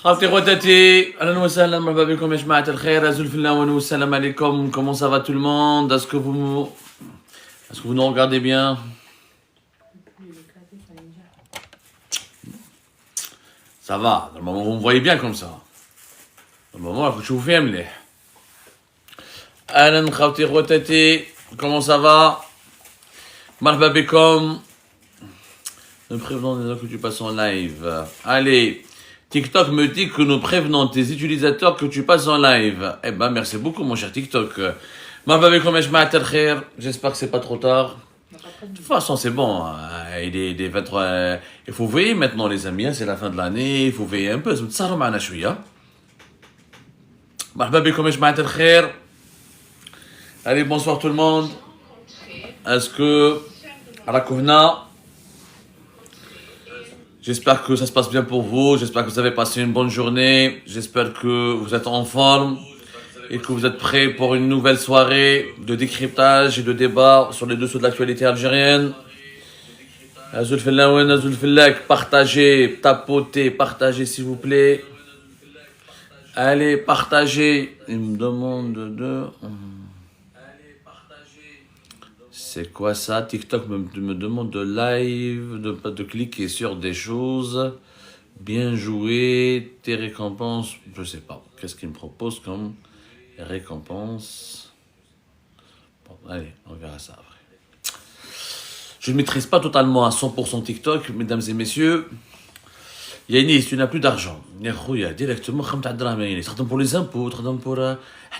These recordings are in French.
خالتي خواتاتي اهلا وسهلا مرحبا بكم يا جماعه الخير ازول في الله والسلام عليكم. Comment ça va tout le monde? Est-ce que vous nous regardez bien? Ça va, dans le moment où vous me voyez bien comme ça. Dans le moment où je vous fais مليح. اهلا خالتي خواتاتي, comment ça va? مرحبا بكم. Nous prévenons les gens que tu passes en live. Allez, TikTok me dit que nous prévenons tes utilisateurs que tu passes en live. Eh ben, merci beaucoup, mon cher TikTok. J'espère que c'est pas trop tard. De toute façon, c'est bon. Il est 23. Il faut veiller maintenant, les amis. C'est la fin de l'année. Il faut veiller un peu. Allez, bonsoir tout le monde. Est-ce que. À la Kouna. J'espère que ça se passe bien pour vous, j'espère que vous avez passé une bonne journée, j'espère que vous êtes en forme et que vous êtes prêts pour une nouvelle soirée de décryptage et de débat sur les dessous de l'actualité algérienne. Azoul Fellaouen, Azoul Fellak, partagez, tapotez, partagez s'il vous plaît. Allez, partagez. Il me demande de... C'est quoi ça? TikTok me demande de live, de cliquer sur des choses. Bien joué, tes récompenses, je sais pas. Qu'est-ce qu'il me propose comme récompense? Bon, allez, on verra ça après. Je ne maîtrise pas totalement à 100% TikTok, mesdames et messieurs. Yanis, tu n'as plus d'argent. Directement, pour les impôts, pour...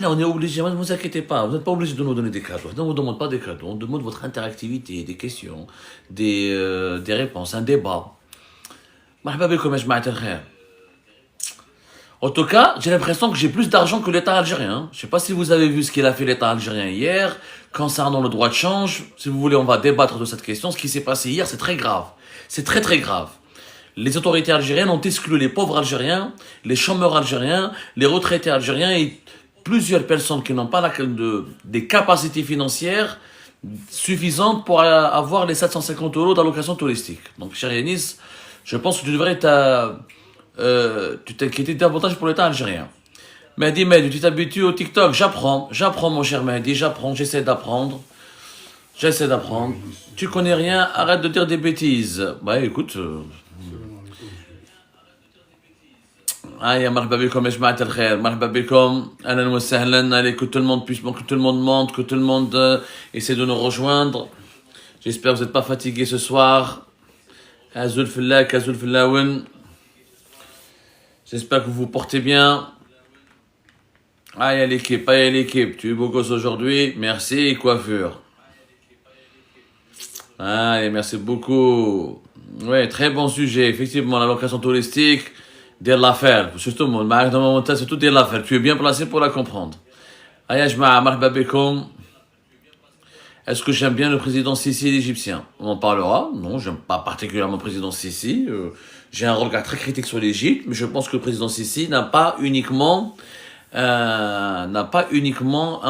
On est obligé, ne vous inquiétez pas, vous n'êtes pas obligé de nous donner des cadeaux. On ne vous demande pas des cadeaux, on demande votre interactivité, des questions, des réponses, un débat. En tout cas, j'ai l'impression que j'ai plus d'argent que l'État algérien. Je ne sais pas si vous avez vu ce qu'il a fait l'État algérien hier, concernant le droit de change. Si vous voulez, on va débattre de cette question. Ce qui s'est passé hier, c'est très grave. C'est très très grave. Les autorités algériennes ont exclu les pauvres Algériens, les chômeurs algériens, les retraités algériens et plusieurs personnes qui n'ont pas des capacités financières suffisantes pour avoir les 750 € d'allocation touristique. Donc, cher Yanis, je pense que tu devrais t'inquiéter davantage pour l'État algérien. Mehdi, tu t'habitues au TikTok, j'apprends mon cher Mehdi, j'essaie d'apprendre. Tu connais rien, arrête de dire des bêtises. Bah écoute... مرحبا بكم يا جماعة الخير, مرحبا بكم, أهلا وسهلا, allez, que tout le monde puisse, que tout le monde monte, que tout le monde essaie de nous rejoindre. J'espère que vous n'êtes pas fatigués ce soir. Azoul Fellak, Azoul Fellaouen. J'espère que vous vous portez bien. Aïe à l'équipe, tu es beau gosse aujourd'hui, merci, coiffure. Allez, merci beaucoup. Ouais, très bon sujet, effectivement, l'allocation touristique. Dire l'affaire, surtout c'est tout dire l'affaire. Tu es bien placé pour la comprendre. Est-ce que j'aime bien le président Sisi l'Égyptien? On en parlera. Non, j'aime pas particulièrement le président Sisi. J'ai un regard très critique sur l'Égypte, mais je pense que le président Sisi n'a pas uniquement un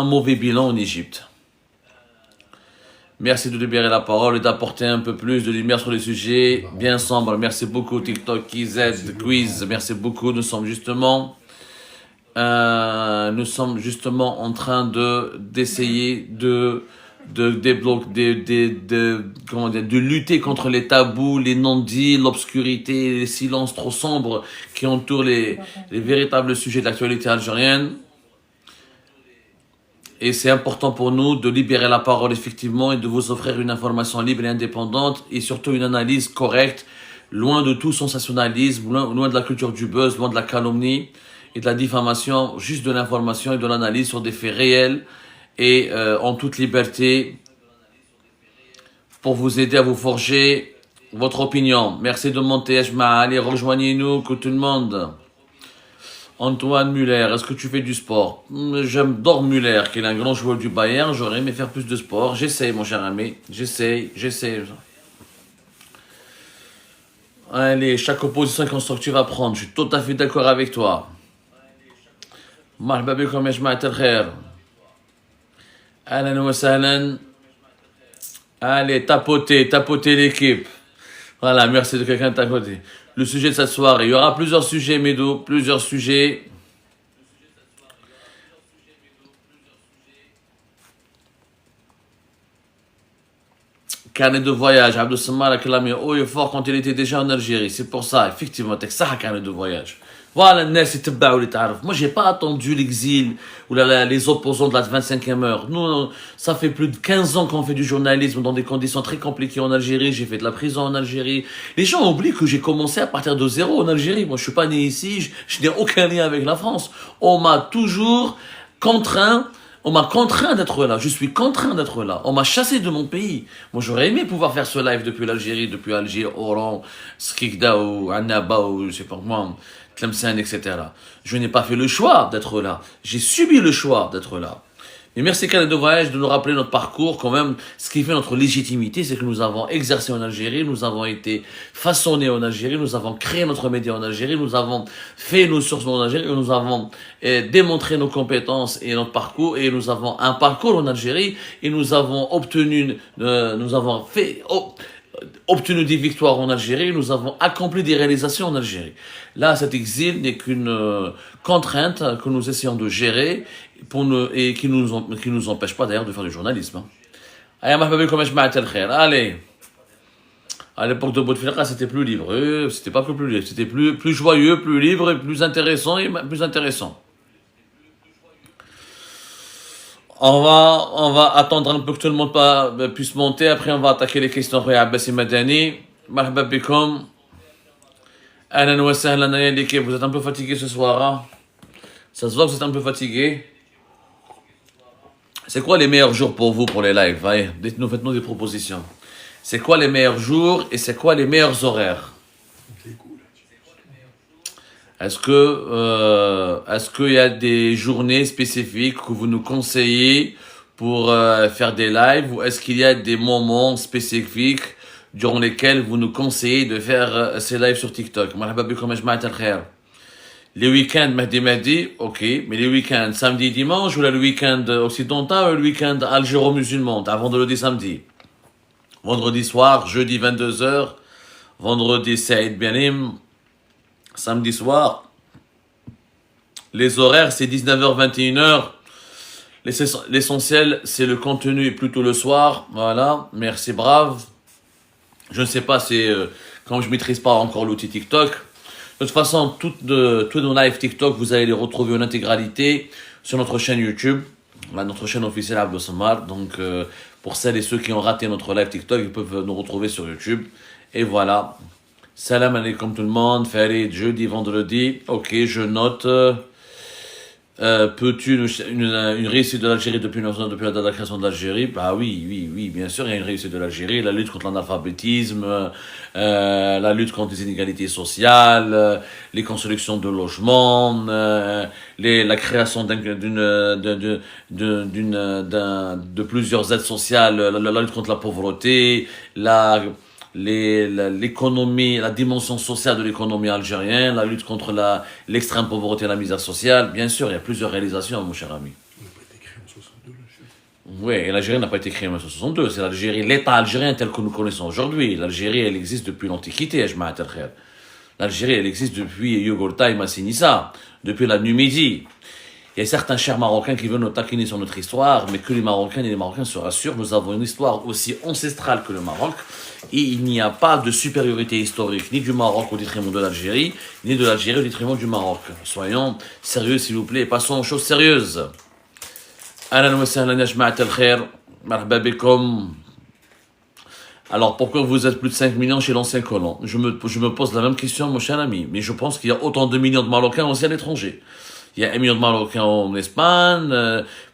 mauvais bilan en Égypte. Merci de libérer la parole et d'apporter un peu plus de lumière sur les sujets bien sombres. Merci beaucoup TikTok, KZ, Quiz. Merci beaucoup. Nous sommes justement en train d'essayer de lutter contre les tabous, les non-dits, l'obscurité, les silences trop sombres qui entourent les véritables sujets de l'actualité algérienne. Et c'est important pour nous de libérer la parole effectivement et de vous offrir une information libre et indépendante et surtout une analyse correcte, loin de tout sensationnalisme, loin de la culture du buzz, loin de la calomnie et de la diffamation, juste de l'information et de l'analyse sur des faits réels et en toute liberté pour vous aider à vous forger votre opinion. Merci de monter, Ajma. Allez, rejoignez-nous, que tout le monde... Antoine Muller, est-ce que tu fais du sport? J'adore Muller, qui est un grand joueur du Bayern. J'aurais aimé faire plus de sport. J'essaye, mon cher ami. J'essaye. Allez, chaque opposition est constructive à prendre. Je suis tout à fait d'accord avec toi. Marhaba bikum ya jma'at al-khair. Ahlan wa sahlan. Allez, tapotez l'équipe. Voilà, merci de quelqu'un de tapoter. le sujet de cette soirée. Il y aura plusieurs sujets, Médo, plusieurs sujets. Carnet de voyage, Abdou Samar a clamé haut et fort quand il était déjà en Algérie. C'est pour ça, effectivement, t'as que ça, carnet de voyage. Voilà, moi, j'ai pas attendu l'exil ou les opposants de la 25e heure. Nous, ça fait plus de 15 ans qu'on fait du journalisme dans des conditions très compliquées en Algérie. J'ai fait de la prison en Algérie. Les gens oublient que j'ai commencé à partir de zéro en Algérie. Moi, je suis pas né ici, je n'ai aucun lien avec la France. On m'a toujours contraint. On m'a contraint d'être là, je suis contraint d'être là. On m'a chassé de mon pays. Moi, j'aurais aimé pouvoir faire ce live depuis l'Algérie, depuis Alger, Oran, Skikda ou Annaba ou je sais pas moi, Tlemcen, etc. Je n'ai pas fait le choix d'être là. J'ai subi le choix d'être là. Mais merci Carnet de voyage de nous rappeler notre parcours quand même. Ce qui fait notre légitimité, c'est que nous avons exercé en Algérie, nous avons été façonnés en Algérie, nous avons créé notre média en Algérie, nous avons fait nos sources en Algérie, nous avons démontré nos compétences et notre parcours, et nous avons un parcours en Algérie, et nous avons obtenu des victoires en Algérie, nous avons accompli des réalisations en Algérie. Là, cet exil n'est qu'une contrainte que nous essayons de gérer et qui nous empêche pas d'ailleurs de faire du journalisme. Allez, à l'époque de Bouteflika, c'était plus libre, c'était pas que plus libre, c'était plus joyeux, plus libre, et plus intéressant plus intéressant. On va attendre un peu que tout le monde puisse monter. Après, on va attaquer les questions de Abbassi Madani. Marhaba bikom. Ahlan wa sahlan ya l'équipe. Vous êtes un peu fatigué ce soir, hein? Ça se voit que vous êtes un peu fatigué. C'est quoi les meilleurs jours pour vous pour les lives? Allez, dites-nous, faites-nous des propositions. C'est quoi les meilleurs jours et c'est quoi les meilleurs horaires? Est-ce qu'il y a des journées spécifiques que vous nous conseillez pour faire des lives, ou est-ce qu'il y a des moments spécifiques durant lesquels vous nous conseillez de faire ces lives sur TikTok? Les week-ends, Mahdi, ok, mais les week-ends samedi, dimanche, ou le week-end occidental, ou le week-end algéro-musulman, avant de le dire samedi? Vendredi soir, jeudi 22h, vendredi Saïd Bianim, samedi soir. Les horaires, c'est 19h, 21h. L'essentiel, c'est le contenu plutôt le soir. Voilà, merci, brave. Je ne sais pas, quand je maîtrise pas encore l'outil TikTok. De toute façon, tous nos lives TikTok, vous allez les retrouver en intégralité sur notre chaîne YouTube, notre chaîne officielle Abdou Samar. Donc, pour celles et ceux qui ont raté notre live TikTok, ils peuvent nous retrouver sur YouTube. Et voilà. Salam alaikum tout le monde. Farid, jeudi, vendredi. Ok, je note. Peux-tu une réussite de l'Algérie depuis la date de la création de l'Algérie? Bah oui, bien sûr, il y a une réussite de l'Algérie. La lutte contre l'analphabétisme, la lutte contre les inégalités sociales, les constructions de logements, la création de plusieurs aides sociales, la lutte contre la pauvreté, l'économie, la dimension sociale de l'économie algérienne, la lutte contre l'extrême pauvreté et la misère sociale. Bien sûr, il y a plusieurs réalisations, mon cher ami. On n'a pas été créé en 62, l'Algérie. Oui, et l'Algérie n'a pas été créée en 1962. C'est l'Algérie, l'État algérien tel que nous connaissons aujourd'hui. L'Algérie, elle existe depuis l'Antiquité, l'Algérie, elle existe depuis Yugurta et Massinissa, depuis la Numidie. Il y a certains chers Marocains qui veulent nous taquiner sur notre histoire, mais que les Marocains et les Marocains se rassurent, nous avons une histoire aussi ancestrale que le Maroc, et il n'y a pas de supériorité historique, ni du Maroc au détriment de l'Algérie, ni de l'Algérie au détriment du Maroc. Soyons sérieux, s'il vous plaît, et passons aux choses sérieuses. Ahlan wa sahlan ya jama'at al-khair, marhaba bikum. Alors, pourquoi vous êtes plus de 5 millions chez l'ancien colon? Je me pose la même question, mon cher ami, mais je pense qu'il y a autant de millions de Marocains aussi à l'étranger. Il y a 1 million de Marocains en Espagne,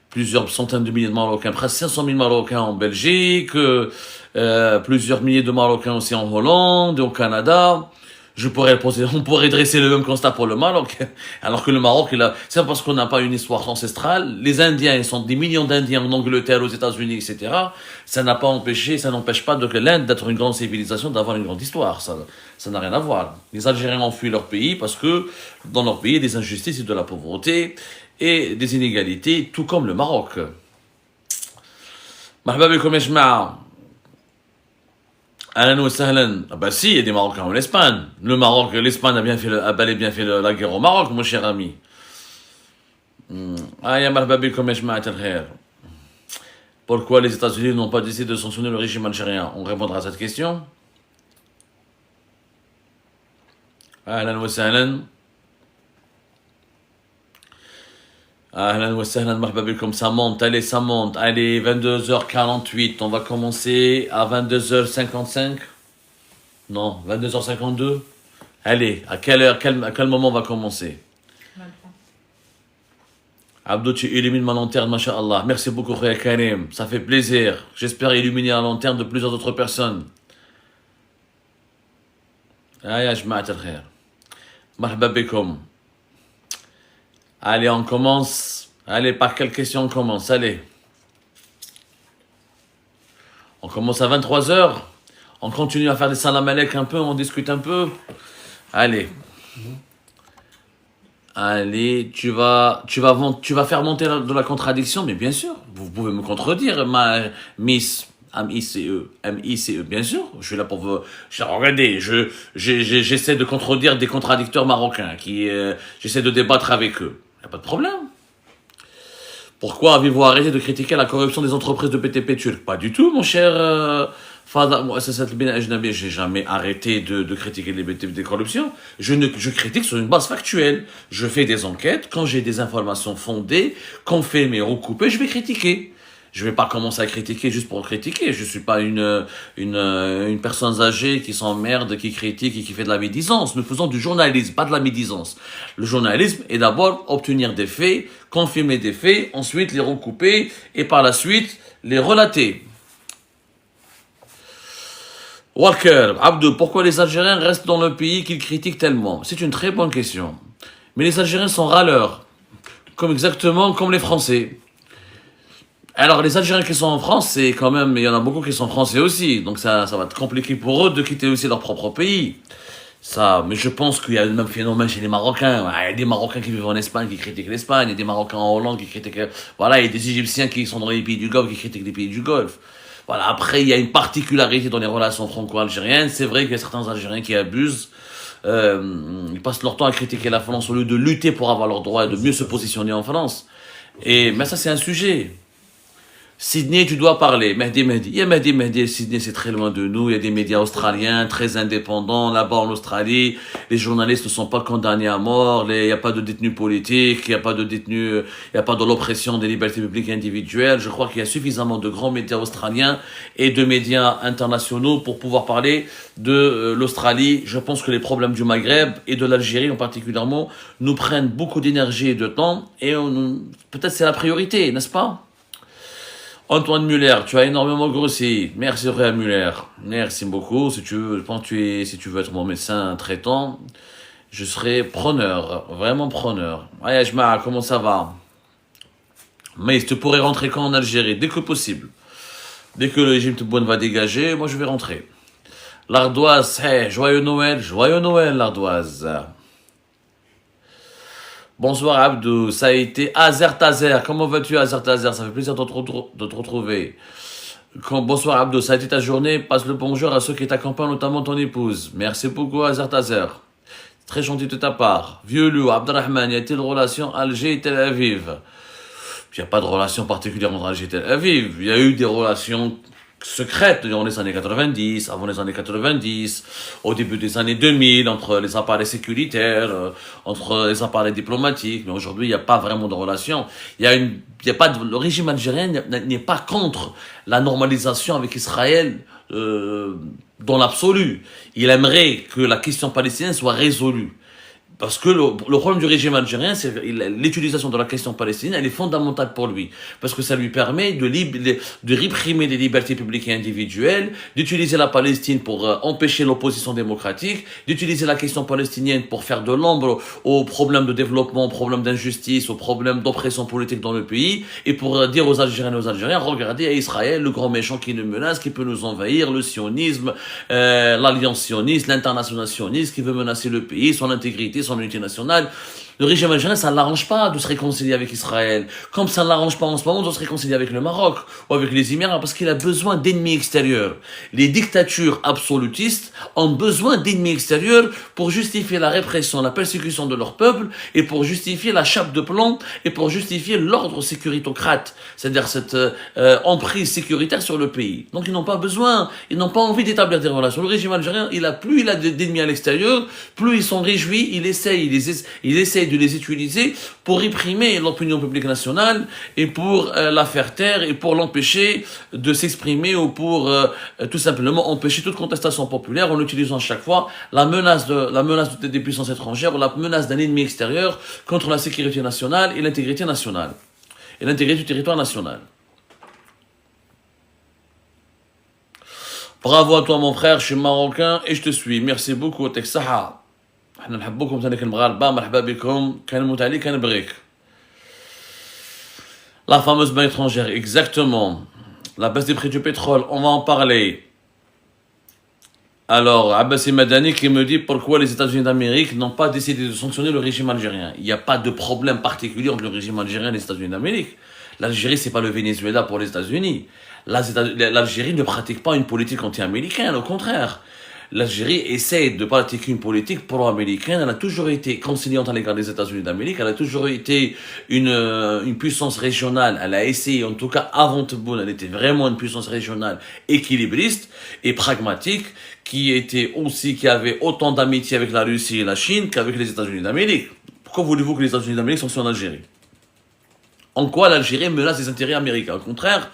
plusieurs centaines de milliers de Marocains, presque 500 000 Marocains en Belgique, plusieurs milliers de Marocains aussi en Hollande et au Canada. On pourrait dresser le même constat pour le Maroc, alors que le Maroc, c'est parce qu'on n'a pas une histoire ancestrale. Les Indiens, ils sont des millions d'Indiens en Angleterre, aux États-Unis, etc. Ça n'empêche pas que l'Inde d'être une grande civilisation, d'avoir une grande histoire. Ça n'a rien à voir. Les Algériens ont fui leur pays parce que dans leur pays, il y a des injustices et de la pauvreté et des inégalités, tout comme le Maroc. Marhaba bikum ya jama'a. Ahlan wa sahlan. Ah bah si, il y a des Marocains en Espagne. Le Maroc, l'Espagne a bel et bien fait la guerre au Maroc, mon cher ami. Ah, ya marhaba bikum ya jama'at al-khair. Pourquoi les États-Unis n'ont pas décidé de sanctionner le régime algérien? On répondra à cette question. Ahlan wa sahlan. Ahlan wa sahlan, marhaba bikum. Ça monte, allez, ça monte. Allez, 22h48. On va commencer à 22h55. Non, 22h52. Allez, à quel moment on va commencer? 23. Abdou, tu illumines ma lanterne, masha'Allah. Merci beaucoup, Khaya Karim. Ça fait plaisir. J'espère illuminer la lanterne de plusieurs autres personnes. Ya jama'at al-khair. Marhaba bikum. Allez, on commence. Allez, par quelle question on commence? Allez. On commence à 23h. On continue à faire des salam alek un peu, on discute un peu. Allez. Allez, tu vas faire monter de la contradiction, mais bien sûr, vous pouvez me contredire, Miss M-I-C-E, bien sûr, je suis là pour vous. Regardez, j'essaie de contredire des contradicteurs marocains, j'essaie de débattre avec eux. Y a pas de problème. Pourquoi avez-vous arrêté de critiquer la corruption des entreprises de BTP turques? Pas du tout, mon cher Fada. Moi, j'ai jamais arrêté de critiquer les BTP des corruptions. Je critique sur une base factuelle. Je fais des enquêtes. Quand j'ai des informations fondées, qu'on fait mes recoupés, je vais critiquer. Je vais pas commencer à critiquer juste pour critiquer. Je suis pas une personne âgée qui s'emmerde, qui critique et qui fait de la médisance. Nous faisons du journalisme, pas de la médisance. Le journalisme est d'abord obtenir des faits, confirmer des faits, ensuite les recouper et par la suite les relater. Walker, Abdou, pourquoi les Algériens restent dans le pays qu'ils critiquent tellement? C'est une très bonne question. Mais les Algériens sont râleurs, exactement comme les Français. Alors, les Algériens qui sont en France, c'est quand même, il y en a beaucoup qui sont français aussi. Donc ça va être compliqué pour eux de quitter aussi leur propre pays. Mais je pense qu'il y a le même phénomène chez les Marocains. Il y a des Marocains qui vivent en Espagne qui critiquent l'Espagne. Il y a des Marocains en Hollande qui critiquent, voilà, il y a des Égyptiens qui sont dans les pays du Golfe qui critiquent les pays du Golfe. Voilà. Après, il y a une particularité dans les relations franco-algériennes. C'est vrai qu'il y a certains Algériens qui abusent. Ils passent leur temps à critiquer la France au lieu de lutter pour avoir leurs droits et de mieux se positionner en France. Mais ça, c'est un sujet. Sydney, tu dois parler. Mehdi. Il y a Mehdi. Sydney, c'est très loin de nous. Il y a des médias australiens très indépendants. Là-bas, en Australie, les journalistes ne sont pas condamnés à mort. Il n'y a pas de détenus politiques. Il n'y a pas de l'oppression des libertés publiques individuelles. Je crois qu'il y a suffisamment de grands médias australiens et de médias internationaux pour pouvoir parler de l'Australie. Je pense que les problèmes du Maghreb et de l'Algérie en particulièrement nous prennent beaucoup d'énergie et de temps. Et peut-être c'est la priorité, n'est-ce pas? Antoine Muller, tu as énormément grossi. Merci Réa Muller. Merci beaucoup. Si tu veux être mon médecin traitant, je serai preneur. Vraiment preneur. Ayajma, comment ça va? Mais tu pourrais rentrer quand en Algérie? Dès que possible. Dès que le régime Tebboune va dégager, moi je vais rentrer. L'Ardoise, hey, joyeux Noël, l'Ardoise. Bonsoir Abdou, ça a été Azer Tazer. Comment vas-tu Azer Tazer? Ça fait plaisir de te retrouver. Bonsoir Abdou, ça a été ta journée. Passe le bonjour à ceux qui t'accompagnent, notamment ton épouse. Merci beaucoup Azer Tazer. Très gentil de ta part. Vieux loup, Abdelrahman, y a-t-il relation Alger-Tel Aviv? Il n'y a pas de relation particulière entre Alger et Tel Aviv. Il y a eu des relations secrète dans les années 90, avant les années 90, au début des années 2000, entre les appareils sécuritaires, entre les appareils diplomatiques. Mais aujourd'hui, il n'y a pas vraiment de relation. Le régime algérien n'est pas contre la normalisation avec Israël dans l'absolu. Il aimerait que la question palestinienne soit résolue. Parce que le problème du régime algérien, c'est l'utilisation de la question palestinienne, elle est fondamentale pour lui. Parce que ça lui permet de réprimer les libertés publiques et individuelles, d'utiliser la Palestine pour empêcher l'opposition démocratique, d'utiliser la question palestinienne pour faire de l'ombre aux problèmes de développement, aux problèmes d'injustice, aux problèmes d'oppression politique dans le pays, et pour dire aux Algériennes et aux Algériens, regardez à Israël, le grand méchant qui nous menace, qui peut nous envahir, le sionisme, l'alliance sioniste, l'international sioniste, qui veut menacer le pays, son intégrité, son unité nationale. Le régime algérien, ça ne l'arrange pas de se réconcilier avec Israël. Comme ça ne l'arrange pas en ce moment de se réconcilier avec le Maroc ou avec les Émirats, parce qu'il a besoin d'ennemis extérieurs. Les dictatures absolutistes ont besoin d'ennemis extérieurs pour justifier la répression, la persécution de leur peuple, et pour justifier la chape de plomb, et pour justifier l'ordre sécuritocrate, c'est-à-dire cette emprise sécuritaire sur le pays. Donc ils n'ont pas besoin, ils n'ont pas envie d'établir des relations. Le régime algérien, plus il a d'ennemis à l'extérieur, plus ils sont réjouis, il essaye de les utiliser pour réprimer l'opinion publique nationale et pour la faire taire et pour l'empêcher de s'exprimer ou pour tout simplement empêcher toute contestation populaire en utilisant chaque fois la menace des puissances étrangères ou la menace d'un ennemi extérieur contre la sécurité nationale et l'intégrité nationale et l'intégrité du territoire national. Bravo à toi mon frère, je suis marocain et je te suis. Merci beaucoup Texaha. احنا نحبوكم ثاني المغاربه مرحبا بكم كنموت عليك كنبغيك. La fameuse banque étrangère, exactement. La baisse des prix du pétrole, on va en parler. Alors, Abbassi Madani qui me dit pourquoi les États-Unis d'Amérique n'ont pas décidé de sanctionner le régime algérien. Il n'y a pas de problème particulier entre le régime algérien et les États-Unis d'Amérique. L'Algérie, c'est pas le Venezuela pour les États-Unis. L'Algérie ne pratique pas une politique anti-américaine, au contraire. L'Algérie essaie de pratiquer une politique pro-américaine. Elle a toujours été conciliante à l'égard des États-Unis d'Amérique. Elle a toujours été une puissance régionale. Elle a essayé, en tout cas avant Tebboune, elle était vraiment une puissance régionale équilibriste et pragmatique qui avait autant d'amitié avec la Russie et la Chine qu'avec les États-Unis d'Amérique. Pourquoi voulez-vous que les États-Unis d'Amérique sanctionnent l'Algérie ? En quoi l'Algérie menace les intérêts américains? Au contraire,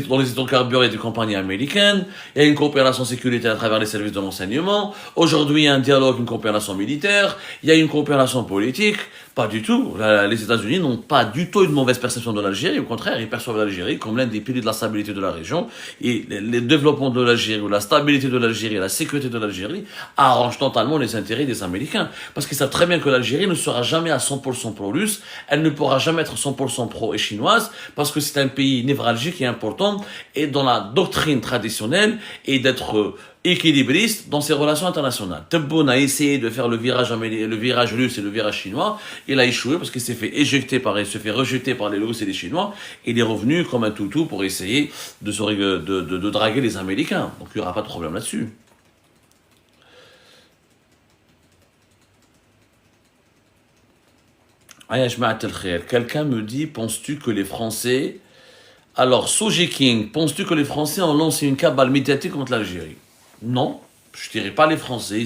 dans les hydrocarbures, il y a des compagnies américaines, il y a une coopération sécuritaire à travers les services de renseignement, aujourd'hui il y a un dialogue, une coopération militaire, il y a une coopération politique, pas du tout. Les États-Unis n'ont pas du tout une mauvaise perception de l'Algérie, au contraire, ils perçoivent l'Algérie comme l'un des piliers de la stabilité de la région, et le développement de l'Algérie, ou la stabilité de l'Algérie, la sécurité de l'Algérie, arrange totalement les intérêts des Américains. Parce qu'ils savent très bien que l'Algérie ne sera jamais à 100% pro-russe, elle ne pourra jamais être 100% pro- et chinoise, parce que c'est un pays névralgique et important, et dans la doctrine traditionnelle, et d'être équilibriste dans ses relations internationales. Tebboune a essayé de faire le virage russe et le virage chinois, il a échoué parce qu'il s'est fait rejeter par les Russes et les Chinois, et il est revenu comme un toutou pour essayer de draguer les Américains. Donc il n'y aura pas de problème là-dessus. Quelqu'un me dit, penses-tu que les Français... Alors, Soji King, penses-tu que les Français ont lancé une cabale médiatique contre l'Algérie? Non, je dirais pas les Français.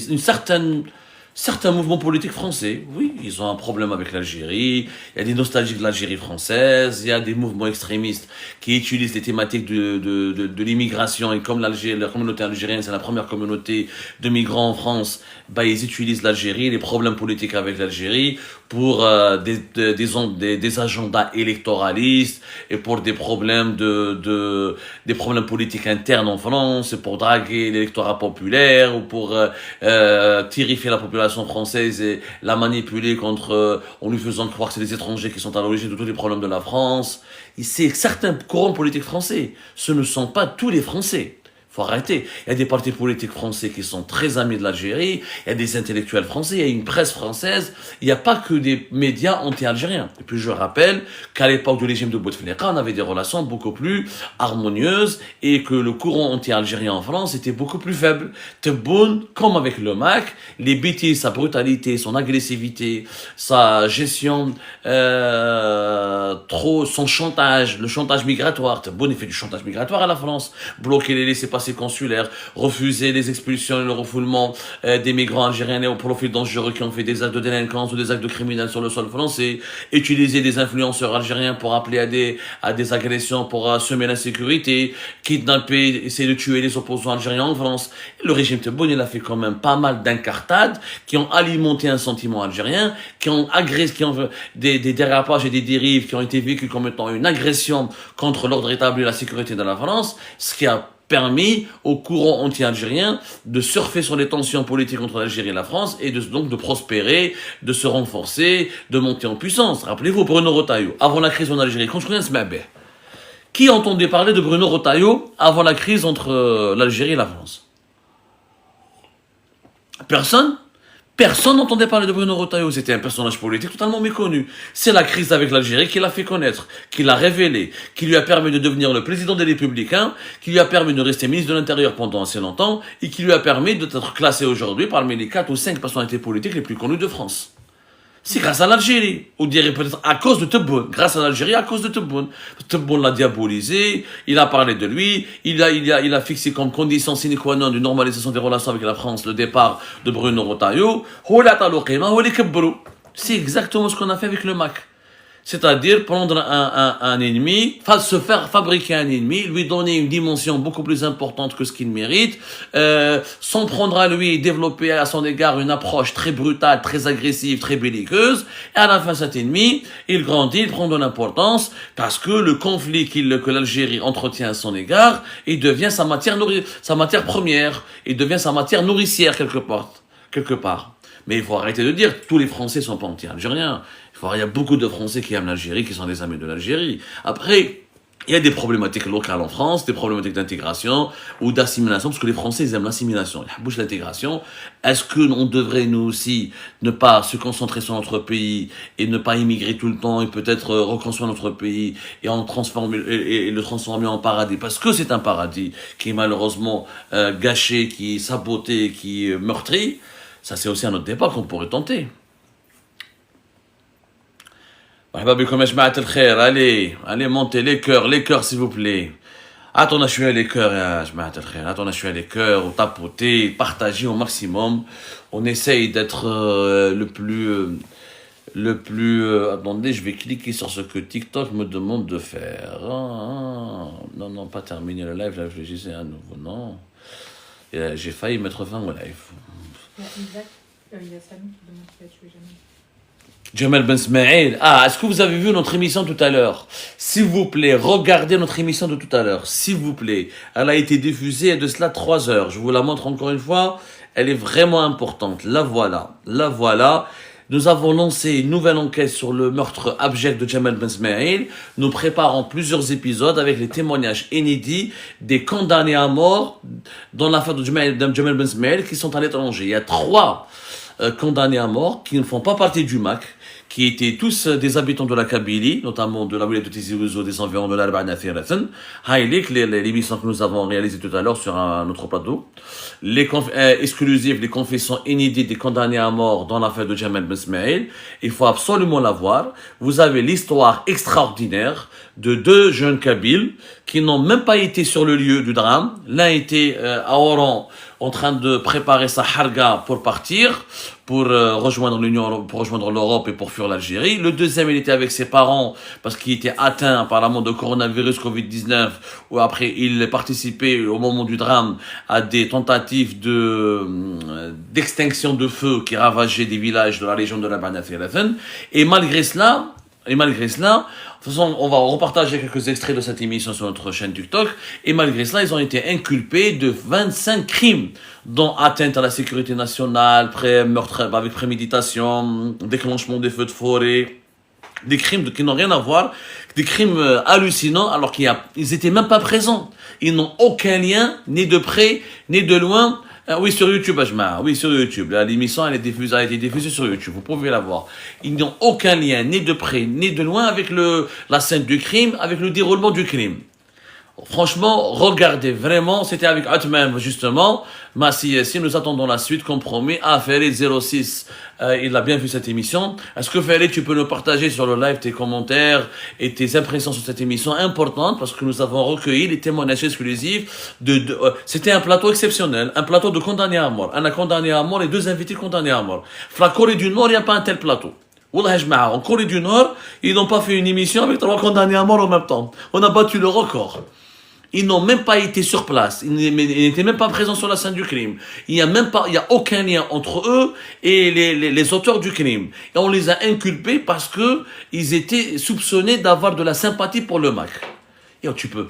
Certains mouvements politiques français, oui, ils ont un problème avec l'Algérie, il y a des nostalgiques de l'Algérie française, il y a des mouvements extrémistes qui utilisent les thématiques de l'immigration, et comme la communauté algérienne, c'est la première communauté de migrants en France, ils utilisent l'Algérie, les problèmes politiques avec l'Algérie, pour des agendas électoralistes, et pour des problèmes des problèmes politiques internes en France, et pour draguer l'électorat populaire, ou pour terrifier la population française et la manipuler en lui faisant croire que c'est les étrangers qui sont à l'origine de tous les problèmes de la France. C'est certains courants politiques français. Ce ne sont pas tous les Français. Faut arrêter. Il y a des partis politiques français qui sont très amis de l'Algérie, il y a des intellectuels français, il y a une presse française, il n'y a pas que des médias anti-algériens. Et puis je rappelle qu'à l'époque du régime de Bouteflika, on avait des relations beaucoup plus harmonieuses et que le courant anti-algérien en France était beaucoup plus faible. Tebboune, comme avec le MAC, les bêtises, sa brutalité, son agressivité, sa gestion, son chantage, le chantage migratoire. Tebboune, il fait du chantage migratoire à la France, bloquer les laissez-passer consulaires, refuser les expulsions et le refoulement des migrants algériens et au profil dangereux qui ont fait des actes de délinquance ou des actes de criminels sur le sol français, utiliser des influenceurs algériens pour appeler à des agressions, pour semer l'insécurité, kidnapper, essayer de tuer les opposants algériens en France. Le régime Tebboune, il a fait quand même pas mal d'incartades qui ont alimenté un sentiment algérien, qui ont des dérapages et des dérives qui ont été vécus comme étant une agression contre l'ordre établi et la sécurité de la France, ce qui a permis au courant anti-algérien de surfer sur les tensions politiques entre l'Algérie et la France et donc de prospérer, de se renforcer, de monter en puissance. Rappelez-vous Bruno Retailleau, avant la crise en Algérie, qui entendait parler de Bruno Retailleau avant la crise entre l'Algérie et la France? Personne. Personne n'entendait parler de Bruno Retailleau. C'était un personnage politique totalement méconnu. C'est la crise avec l'Algérie qui l'a fait connaître, qui l'a révélé, qui lui a permis de devenir le président des Républicains, qui lui a permis de rester ministre de l'Intérieur pendant assez longtemps, et qui lui a permis d'être classé aujourd'hui parmi les 4 ou 5 personnalités politiques les plus connues de France. C'est grâce à l'Algérie. On dirait peut-être à cause de Tebboune. Grâce à l'Algérie, à cause de Tebboune. Tebboune l'a diabolisé, il a parlé de lui, il a fixé comme condition sine qua non d'une normalisation des relations avec la France le départ de Bruno Retailleau. C'est exactement ce qu'on a fait avec le MAC. C'est-à-dire prendre un ennemi, se faire fabriquer un ennemi, lui donner une dimension beaucoup plus importante que ce qu'il mérite, s'en prendre à lui et développer à son égard une approche très brutale, très agressive, très belliqueuse. Et à la fin, cet ennemi, il grandit, il prend de l'importance parce que le conflit que l'Algérie entretient à son égard, il devient sa matière première, il devient sa matière nourricière quelque part. Mais il faut arrêter de dire tous les Français sont pas anti-algériens. Il y a beaucoup de Français qui aiment l'Algérie, qui sont des amis de l'Algérie. Après, il y a des problématiques locales en France, des problématiques d'intégration ou d'assimilation, parce que les Français, ils aiment l'assimilation, ils bouge l'intégration. Est-ce que on devrait, nous aussi, ne pas se concentrer sur notre pays et ne pas immigrer tout le temps et peut-être reconstruire notre pays et le transformer en paradis? Parce que c'est un paradis qui est malheureusement gâché, qui est saboté, qui est meurtri. Ça, c'est aussi un autre débat qu'on pourrait tenter. Allez, montez les cœurs s'il vous plaît. Attends, je suis les cœurs, ou tapoter, partager au maximum. On essaye d'être le plus. Attendez, je vais cliquer sur ce que TikTok me demande de faire. Non, pas terminer le live, je réfléchissais à nouveau, non. J'ai failli mettre fin au live. Il y a Samy qui demande qui a tué Jamel. Jamel Ben Smaïl. Est-ce que vous avez vu notre émission tout à l'heure? S'il vous plaît, regardez notre émission de tout à l'heure. S'il vous plaît. Elle a été diffusée il y a de cela 3 heures. Je vous la montre encore une fois. Elle est vraiment importante. La voilà. Nous avons lancé une nouvelle enquête sur le meurtre abject de Jamel Ben Smaïl. Nous préparons plusieurs épisodes avec les témoignages inédits des condamnés à mort dans l'affaire de Jamel Ben Smaïl qui sont à l'étranger. Il y a 3 condamnés à mort qui ne font pas partie du MAC, qui étaient tous des habitants de la Kabylie, notamment de la wilaya de Tizi Ouzou, des environs de l'Arba'na Thirathn. L'émission que nous avons réalisée tout à l'heure sur un autre plateau. Exclusives, les confessions inédites des condamnés à mort dans l'affaire de Jamel Ben Smaïl. Il faut absolument la voir. Vous avez l'histoire extraordinaire de 2 jeunes Kabyles qui n'ont même pas été sur le lieu du drame. L'un était à Oran, en train de préparer sa harga pour partir, pour rejoindre l'Europe et pour fuir l'Algérie. Le deuxième, il était avec ses parents parce qu'il était atteint apparemment de coronavirus Covid-19, où après il participait au moment du drame à des tentatives d'extinction de feu qui ravageaient des villages de la région de la Bana Thirathn. Et malgré cela, de toute façon, on va repartager quelques extraits de cette émission sur notre chaîne TikTok. Et malgré cela, ils ont été inculpés de 25 crimes, dont atteinte à la sécurité nationale, meurtre avec préméditation, déclenchement des feux de forêt, des crimes qui n'ont rien à voir, des crimes hallucinants, alors qu'ils étaient même pas présents. Ils n'ont aucun lien, ni de près, ni de loin. Oui, sur YouTube, Ajma. Oui, sur YouTube. L'émission, a été diffusée sur YouTube. Vous pouvez la voir. Ils n'ont aucun lien, ni de près, ni de loin, avec la scène du crime, avec le déroulement du crime. Franchement, regardez, vraiment, c'était avec Atman, justement. Si nous attendons la suite, comme promis. Ferry 06, il a bien vu cette émission. Est-ce que Ferry, tu peux nous partager sur le live tes commentaires et tes impressions sur cette émission importante, parce que nous avons recueilli les témoignages exclusifs c'était un plateau exceptionnel, un plateau de condamnés à mort. Un condamné à mort et 2 invités condamnés à mort. La Corée du Nord, il n'y a pas un tel plateau. En Corée du Nord, ils n'ont pas fait une émission avec 3 condamnés à mort en même temps. On a battu le record. Ils n'ont même pas été sur place. Ils n'étaient même pas présents sur la scène du crime. Il y a aucun lien entre eux et les auteurs du crime. Et on les a inculpés parce que ils étaient soupçonnés d'avoir de la sympathie pour le MAC. Et tu peux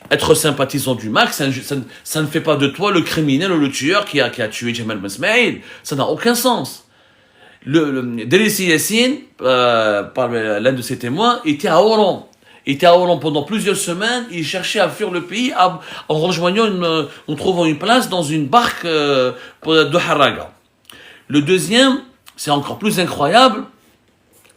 être sympathisant du MAC, ça ne fait pas de toi le criminel ou le tueur qui a tué Jamel Ben Smaïl. Ça n'a aucun sens. Delissi Yassine, par l'un de ses témoins, était à Oran. Il était à Oran pendant plusieurs semaines. Il cherchait à fuir le pays en trouvant une place dans une barque de Haraga. Le deuxième, c'est encore plus incroyable,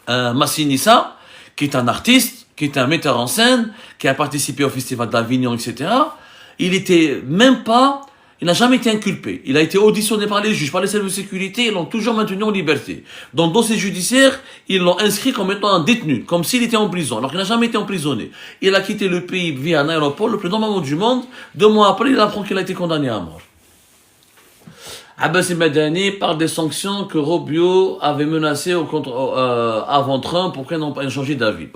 Massinissa, qui est un artiste, qui est un metteur en scène, qui a participé au Festival d'Avignon, etc. Il n'a jamais été inculpé. Il a été auditionné par les juges, par les services de sécurité, ils l'ont toujours maintenu en liberté. Dans le dossier judiciaire, ils l'ont inscrit comme étant un détenu, comme s'il était en prison, alors qu'il n'a jamais été emprisonné. Il a quitté le pays via un aéroport, le plus normal du monde. 2 mois après, il apprend qu'il a été condamné à mort. Abbas Madani parle des sanctions que Rubio avait menacées avant Trump pour qu'ils n'ont pas changé d'avis.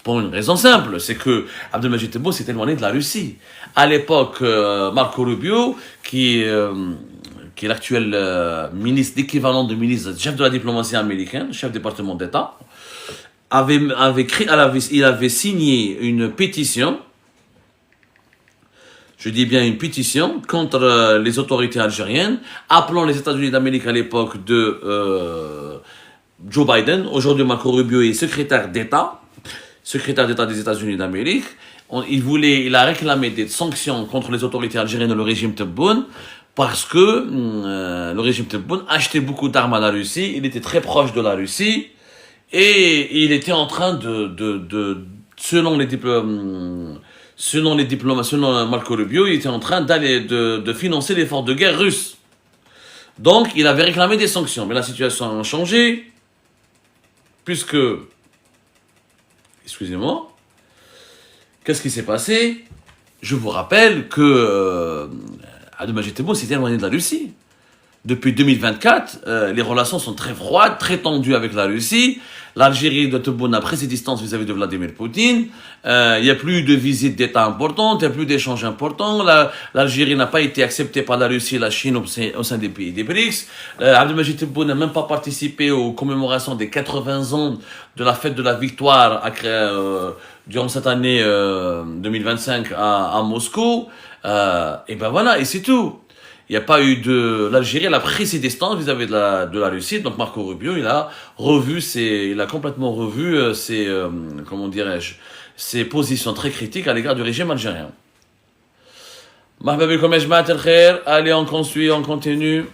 Pour une raison simple, c'est que Abdelmajid Tebboune s'est éloigné de la Russie. À l'époque, Marco Rubio, qui est l'actuel ministre, l'équivalent de ministre, chef de la diplomatie américaine, chef du département d'État, il avait signé une pétition. Je dis bien une pétition contre les autorités algériennes, appelant les États-Unis d'Amérique à l'époque de Joe Biden. Aujourd'hui, Marco Rubio est secrétaire d'État des États-Unis d'Amérique. Il a réclamé des sanctions contre les autorités algériennes et le régime Tebboune, parce que le régime Tebboune achetait beaucoup d'armes à la Russie, il était très proche de la Russie, et il était en train selon Marco Rubio, il était en train de financer l'effort de guerre russe. Donc, il avait réclamé des sanctions. Mais la situation a changé, puisque, excusez-moi, qu'est-ce qui s'est passé? Je vous rappelle que Abdelmajid Tebboune s'est éloigné de la Russie. Depuis 2024, les relations sont très froides, très tendues avec la Russie. L'Algérie de Tebboune a pris ses distances vis-à-vis de Vladimir Poutine. Il n'y a plus de visites d'État importantes, il n'y a plus d'échanges importants. L'Algérie n'a pas été acceptée par la Russie et la Chine au sein des pays des BRICS. Abdelmajid Tebboune n'a même pas participé aux commémorations des 80 ans de la fête de la victoire durant cette année 2025 à Moscou. Et ben voilà, et c'est tout. Il n'y a pas eu l'Algérie, elle a pris ses distances vis-à-vis de la Russie. Donc Marco Rubio, il a complètement revu ses positions très critiques à l'égard du régime algérien. Allez, on continue.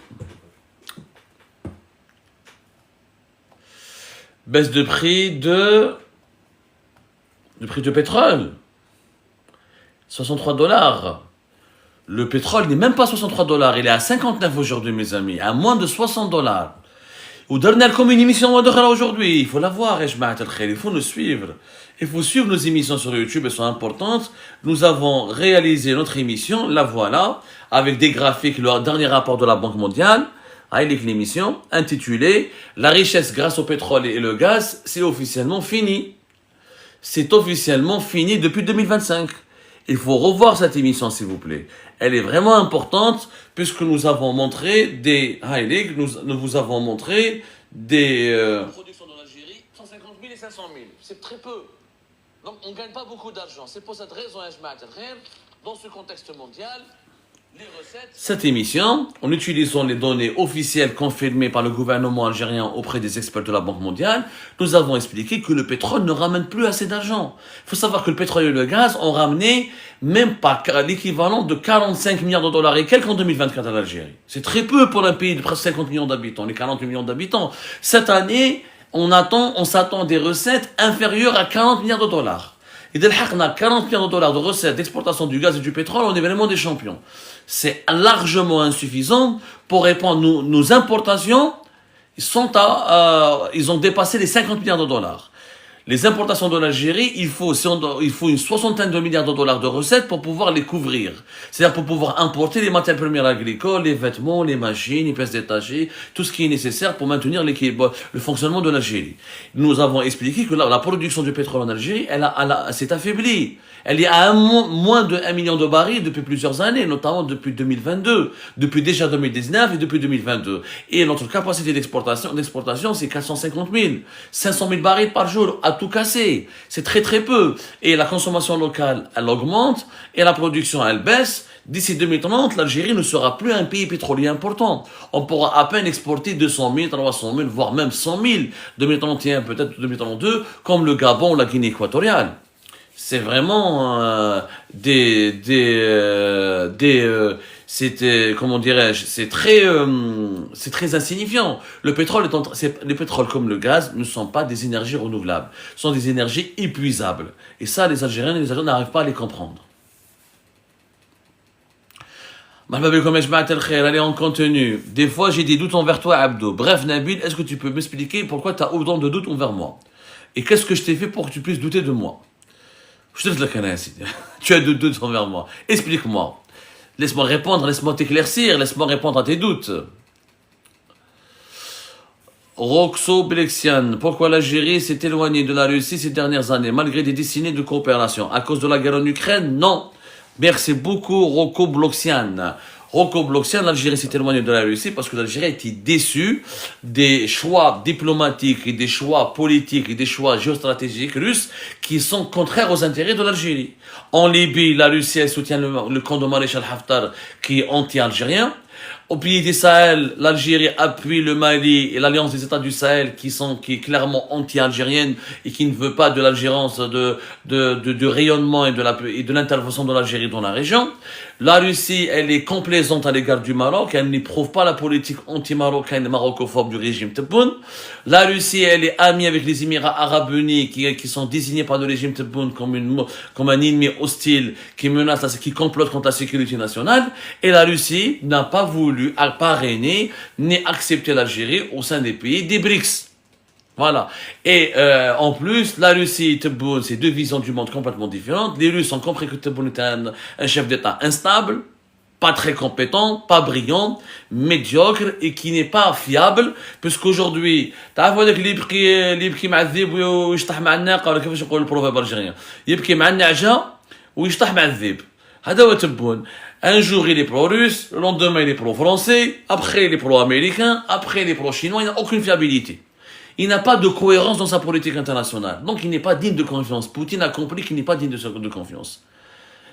Baisse de prix de pétrole. 63 $. Le pétrole n'est même pas 63 $, il est à 59 aujourd'hui, mes amis, à moins de 60 $. Ou dernière comme une émission aujourd'hui, il faut la voir, il faut nous suivre. Il faut suivre nos émissions sur YouTube, elles sont importantes. Nous avons réalisé notre émission, la voilà, avec des graphiques, le dernier rapport de la Banque mondiale, avec l'émission intitulée « La richesse grâce au pétrole et le gaz, c'est officiellement fini ». C'est officiellement fini depuis 2025. Il faut revoir cette émission, s'il vous plaît. Elle est vraiment importante, puisque nous avons montré nous vous avons montré des productions de l'Algérie, 150 000 et 500 000. C'est très peu. Donc, on ne gagne pas beaucoup d'argent. C'est pour cette raison, dans ce contexte mondial, les recettes... Cette émission, en utilisant les données officielles confirmées par le gouvernement algérien auprès des experts de la Banque mondiale, nous avons expliqué que le pétrole ne ramène plus assez d'argent. Il faut savoir que le pétrole et le gaz ont ramené même pas l'équivalent de 45 milliards de dollars et quelques en 2024 à l'Algérie. C'est très peu pour un pays de presque 50 millions d'habitants, les 40 millions d'habitants. Cette année, on s'attend à des recettes inférieures à 40 milliards de dollars. Et dès qu'on a 40 milliards de dollars de recettes d'exportation du gaz et du pétrole, on est vraiment des champions. C'est largement insuffisant pour répondre. Nos importations ils ont dépassé les 50 milliards de dollars. Les importations de l'Algérie, il faut une soixantaine de milliards de dollars de recettes pour pouvoir les couvrir. C'est-à-dire pour pouvoir importer les matières premières agricoles, les vêtements, les machines, les pièces détachées, tout ce qui est nécessaire pour maintenir l'équilibre, le fonctionnement de l'Algérie. Nous avons expliqué que la production du pétrole en Algérie, elle s'est affaiblie. Elle est à moins de 1 million de barils depuis plusieurs années, notamment depuis 2022, depuis déjà 2019 et depuis 2022. Et notre capacité d'exportation, c'est 450 000, 500 000 barils par jour, à tout casser. C'est très très peu. Et la consommation locale, elle augmente, et la production, elle baisse. D'ici 2030, l'Algérie ne sera plus un pays pétrolier important. On pourra à peine exporter 200 000, 300 000, voire même 100 000, 2031, peut-être 2032, comme le Gabon ou la Guinée équatoriale. C'est vraiment comment dirais-je, c'est très insignifiant. Le pétrole les pétroles comme le gaz ne sont pas des énergies renouvelables, ce sont des énergies épuisables. Et ça, les Algériens et les Algériens n'arrivent pas à les comprendre. Allez, en contenu. Des fois, j'ai des doutes envers toi, Abdo. Bref, Nabil, est-ce que tu peux m'expliquer pourquoi tu as autant de doutes envers moi? Et qu'est-ce que je t'ai fait pour que tu puisses douter de moi? Je te laisse tu as de doutes envers moi. Explique-moi. Laisse-moi répondre, laisse-moi t'éclaircir, laisse-moi répondre à tes doutes. Roxo Belexian, pourquoi l'Algérie s'est éloignée de la Russie ces dernières années, malgré des décennies de coopération? À cause de la guerre en Ukraine? Non. Merci beaucoup, Rocco Bloxian. Rocco Bloxian, l'Algérie s'est éloignée de la Russie parce que l'Algérie était déçue des choix diplomatiques et des choix politiques et des choix géostratégiques russes qui sont contraires aux intérêts de l'Algérie. En Libye, la Russie elle soutient le camp de Maréchal Haftar qui est anti-algérien. Au pays du Sahel, l'Algérie appuie le Mali et l'Alliance des États du Sahel qui est clairement anti-algérienne et qui ne veut pas de l'algérance, de rayonnement et de l'intervention de l'Algérie dans la région. La Russie, elle est complaisante à l'égard du Maroc, elle n'éprouve pas la politique anti-marocaine et maroccophobe du régime Tebboune. La Russie, elle est amie avec les Émirats Arabes Unis qui sont désignés par le régime Tebboune comme un ennemi hostile qui menace, qui complote contre la sécurité nationale. Et la Russie n'a pas voulu parrainer ni accepter l'Algérie au sein des pays des BRICS. Voilà. Et en plus, la Russie et Tebboune, c'est deux visions du monde complètement différentes. Les Russes ont compris que Tebboune était un chef d'État instable, pas très compétent, pas brillant, médiocre et qui n'est pas fiable, puisqu'aujourd'hui, تعرفوا هذاك اللي يبكي مع الذئب ويشطح مع الناقة ولا كيفاش يقول البروفيرب الجيريان يبكي مع النعجة ويشطح مع الذئب. هذا هو تبون. Un jour il est pro-russe, le lendemain il est pro-français, après il est pro-américain, après il est pro-chinois, il n'a aucune fiabilité. Il n'a pas de cohérence dans sa politique internationale. Donc il n'est pas digne de confiance. Poutine a compris qu'il n'est pas digne de confiance.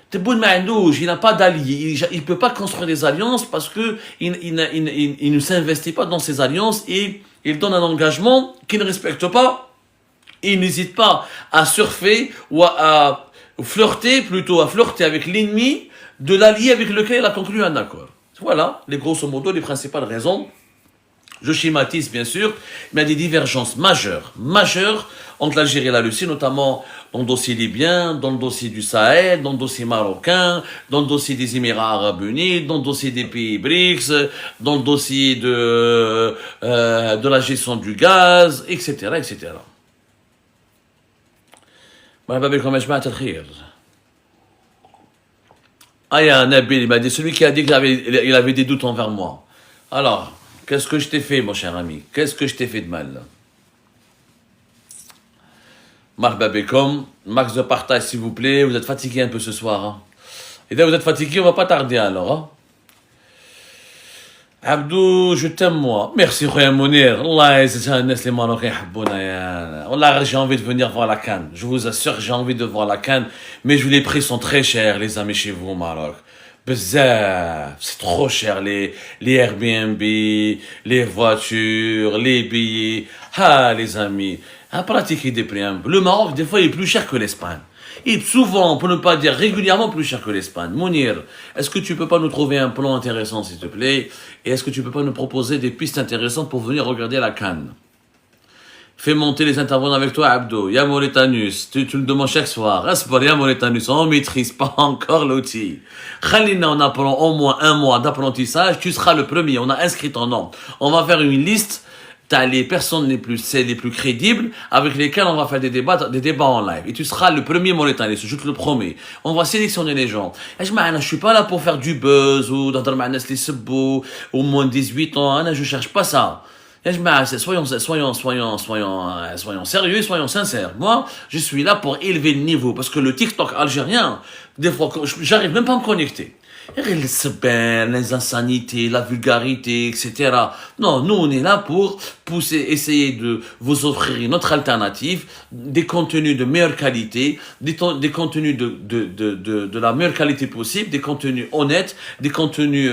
Tebboune Maandouj, il n'a pas d'alliés. Il ne peut pas construire des alliances parce que il ne s'investit pas dans ces alliances et il donne un engagement qu'il ne respecte pas. Il n'hésite pas à surfer ou à flirter avec l'ennemi de l'allié avec lequel il a conclu un accord. Voilà, les grosso modo, les principales raisons. Je schématise bien sûr, mais il y a des divergences majeures entre l'Algérie et la Russie, notamment dans le dossier libyen, dans le dossier du Sahel, dans le dossier marocain, dans le dossier des Émirats Arabes Unis, dans le dossier des pays BRICS, dans le dossier de la gestion du gaz, etc., etc. Ah, il y a un Nabil, il m'a dit, celui qui a dit qu'il avait des doutes envers moi. Alors, qu'est-ce que je t'ai fait, mon cher ami? Qu'est-ce que je t'ai fait de mal? Marhaba bekom, max de partage s'il vous plaît, vous êtes fatigué un peu ce soir. Hein? Et dès que vous êtes fatigué, on va pas tarder alors. Hein? Abdou, je t'aime moi. Merci, Khoya Mounir. Allah, c'est un les Marocains habbouna. Allah, j'ai envie de venir voir la Cannes. Je vous assure, j'ai envie de voir la Cannes. Mais les prix sont très chers, les amis, chez vous au Maroc. C'est trop cher, les Airbnb, les voitures, les billets. Ah, les amis, à pratiquer des prix. Le Maroc, des fois, il est plus cher que l'Espagne. Il est souvent, pour ne pas dire régulièrement, plus cher que l'Espagne. Mounir, est-ce que tu peux pas nous trouver un plan intéressant, s'il te plaît? Et est-ce que tu peux pas nous proposer des pistes intéressantes pour venir regarder la Cannes? Fais monter les intervenants avec toi, Abdo. Ya Mauritanus, tu le demandes chaque soir. Asbar, Ya Mauritanus, on maîtrise pas encore l'outil. Khalina, on apprend au moins un mois d'apprentissage. Tu seras le premier. On a inscrit ton nom. On va faire une liste. T'as les personnes les plus crédibles avec lesquelles on va faire des débats en live. Et tu seras le premier Mauritanus, je te le promets. On va sélectionner les gens. Je suis pas là pour faire du buzz ou d'entendre ma les sebou ou moins de 18 ans. Je cherche pas ça. Soyons sérieux, soyons sincères. Moi, je suis là pour élever le niveau parce que le TikTok algérien, des fois, j'arrive même pas à me connecter. Les insanités, la vulgarité, etc. Non, nous on est là pour essayer de vous offrir une autre alternative, des contenus de meilleure qualité, des contenus de la meilleure qualité possible, des contenus honnêtes, des contenus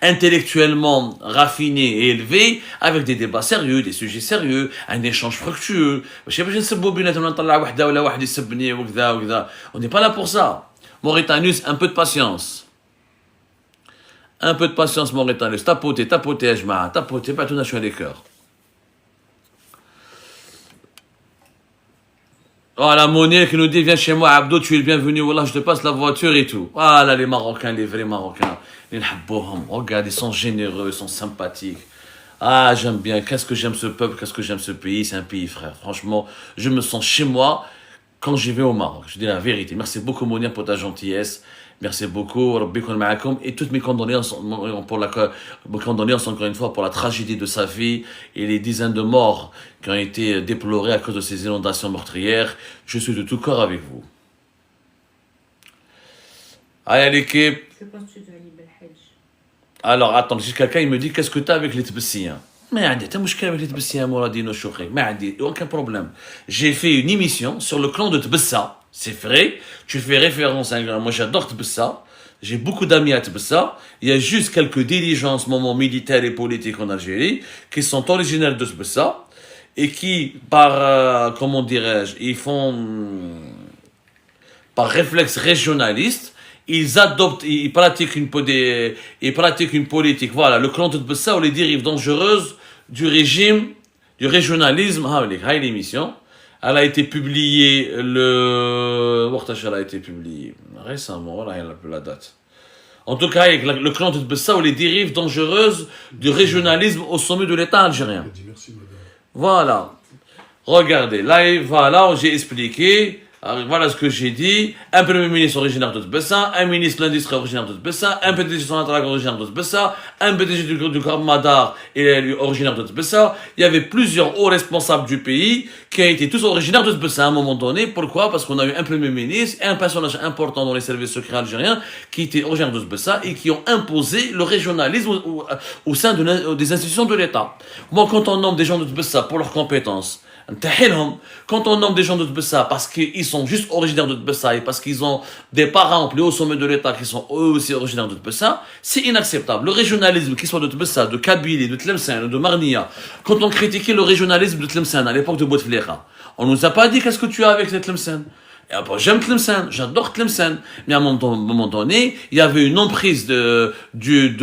intellectuellement raffinés et élevés, avec des débats sérieux, des sujets sérieux, un échange fructueux. On n'est pas là pour ça. Mauritanus, un peu de patience. Un peu de patience, Mauritanie. Tapotez, tapotez, Ajma. Tapotez, pas tout nation les cœurs. Oh, la monnaie qui nous dit, viens chez moi, Abdo, tu es le bienvenu. Voilà, je te passe la voiture et tout. Voilà, les Marocains, les vrais Marocains. Les Nhabouham. Regarde, ils sont généreux, ils sont sympathiques. Ah, j'aime bien. Qu'est-ce que j'aime ce peuple, qu'est-ce que j'aime ce pays. C'est un pays, frère. Franchement, je me sens chez moi quand j'y vais au Maroc. Je dis la vérité. Merci beaucoup, Monia, pour ta gentillesse. Merci beaucoup, Rabbi Koun Ma'akoum, et toutes mes condoléances encore une fois pour la tragédie de sa vie et les dizaines de morts qui ont été déplorés à cause de ces inondations meurtrières. Je suis de tout cœur avec vous. Allez l'équipe. Que penses-tu de Ali Belhadj? Alors attends, si quelqu'un il me dit qu'est-ce que tu as avec les Tbessiens? Mais t'as mouchka avec les Tbessiens, Mouradino Choukri. Mais aucun problème. J'ai fait une émission sur le clan de Tbessa. C'est vrai, tu fais référence à un... Moi j'adore Tbessa. J'ai beaucoup d'amis à Tbessa. Il y a juste quelques dirigeants en ce moment militaires et politiques en Algérie qui sont originaires de Tbessa et qui, par, comment dirais-je, ils font, par réflexe régionaliste, ils adoptent, ils pratiquent une politique, voilà, le clan de Tbessa ou les dérives dangereuses du régime, du régionalisme. Ah, l'émission. Elle a été publiée elle a été publiée récemment, voilà, elle a plus la date. En tout cas, avec le clan de Tbessa ou les dérives dangereuses du régionalisme au sommet de l'État algérien. Merci, madame. Voilà. Regardez, là, voilà, j'ai expliqué. Alors, voilà ce que j'ai dit. Un premier ministre originaire de Tbessa, un ministre de l'Industrie originaire de Tbessa, un PDG de Sonatrach originaire de Tbessa, un PDG du Corps Madar originaire de Tbessa. Il y avait plusieurs hauts responsables du pays qui ont été tous originaires de Tbessa à un moment donné. Pourquoi? Parce qu'on a eu un premier ministre et un personnage important dans les services secrets algériens qui étaient originaires de Tbessa et qui ont imposé le régionalisme au sein des institutions de l'État. Moi, quand on nomme des gens de Tbessa pour leurs compétences, quand on nomme des gens de Tbessa parce qu'ils sont juste originaires de Tbessa et parce qu'ils ont des parents plus haut sommet de l'État qui sont eux aussi originaires de Tbessa, c'est inacceptable. Le régionalisme, qu'il soit de Tbessa, de Kabylie, de Tlemcen, de Marnia, quand on critiquait le régionalisme de Tlemcen à l'époque de Bouteflika, on nous a pas dit qu'est-ce que tu as avec les Tlemcen. Et après, j'aime Tlemcen, j'adore Tlemcen. Mais à un moment donné, il y avait une emprise du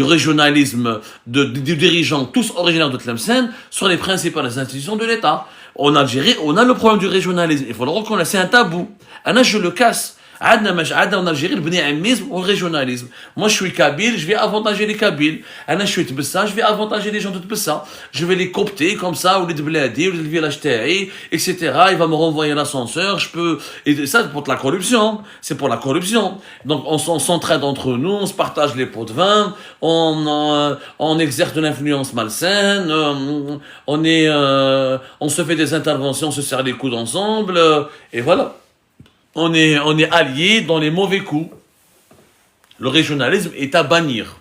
régionalisme des dirigeants, tous originaires de Tlemcen, sur les principales institutions de l'État. En Algérie, on a le problème du régionalisme. Il faut le reconnaître, c'est un tabou. Anna, je le casse. En Algérie, le bénéamisme au régionalisme. Moi, je suis kabyle, je vais avantager les kabyles. Anna, je suis Tbessa, je vais avantager les gens de Tbessa. Je vais les copter comme ça, ou les Dbladi, ou les villages taï, etc. Il va me renvoyer l'ascenseur, je peux... Et ça, c'est pour la corruption. C'est pour la corruption. Donc, on s'entraide entre nous, on se partage les pots de vin, on exerce de l'influence malsaine, on se fait des interventions, on se serre les coudes ensemble, et voilà. On est alliés dans les mauvais coups. Le régionalisme est à bannir.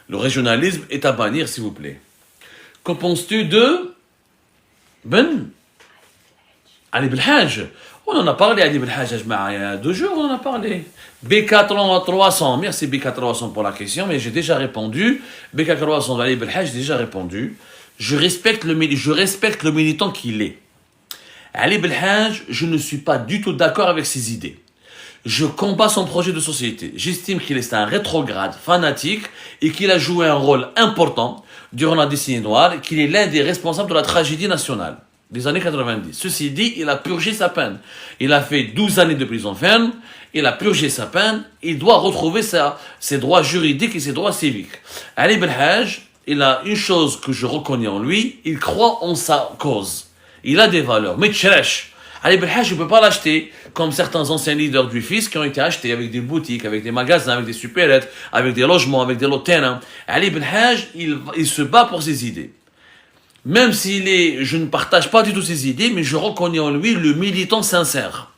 Le régionalisme est à bannir, s'il vous plaît. Qu'en penses-tu de Ali Belhadj? On en a parlé, Ali Belhadj, il y a 2 jours, on en a parlé. BK300, merci BK300 pour la question, mais j'ai déjà répondu. BK300 Ali Belhadj, j'ai déjà répondu. Je respecte le militant qu'il est. Ali Belhadj, je ne suis pas du tout d'accord avec ses idées. Je combats son projet de société. J'estime qu'il est un rétrograde fanatique et qu'il a joué un rôle important durant la décennie noire et qu'il est l'un des responsables de la tragédie nationale des années 90. Ceci dit, il a purgé sa peine. Il a fait 12 années de prison ferme, il a purgé sa peine, il doit retrouver ses droits juridiques et ses droits civiques. Ali Belhadj, il a une chose que je reconnais en lui, il croit en sa cause. Il a des valeurs. Mais tcheresh, Ali Belhadj, je ne peux pas l'acheter comme certains anciens leaders du fisc qui ont été achetés avec des boutiques, avec des magasins, avec des supérettes, avec des logements, avec des lots-terrains. Ali Belhadj, il se bat pour ses idées. Même je ne partage pas du tout ses idées, mais je reconnais en lui le militant sincère.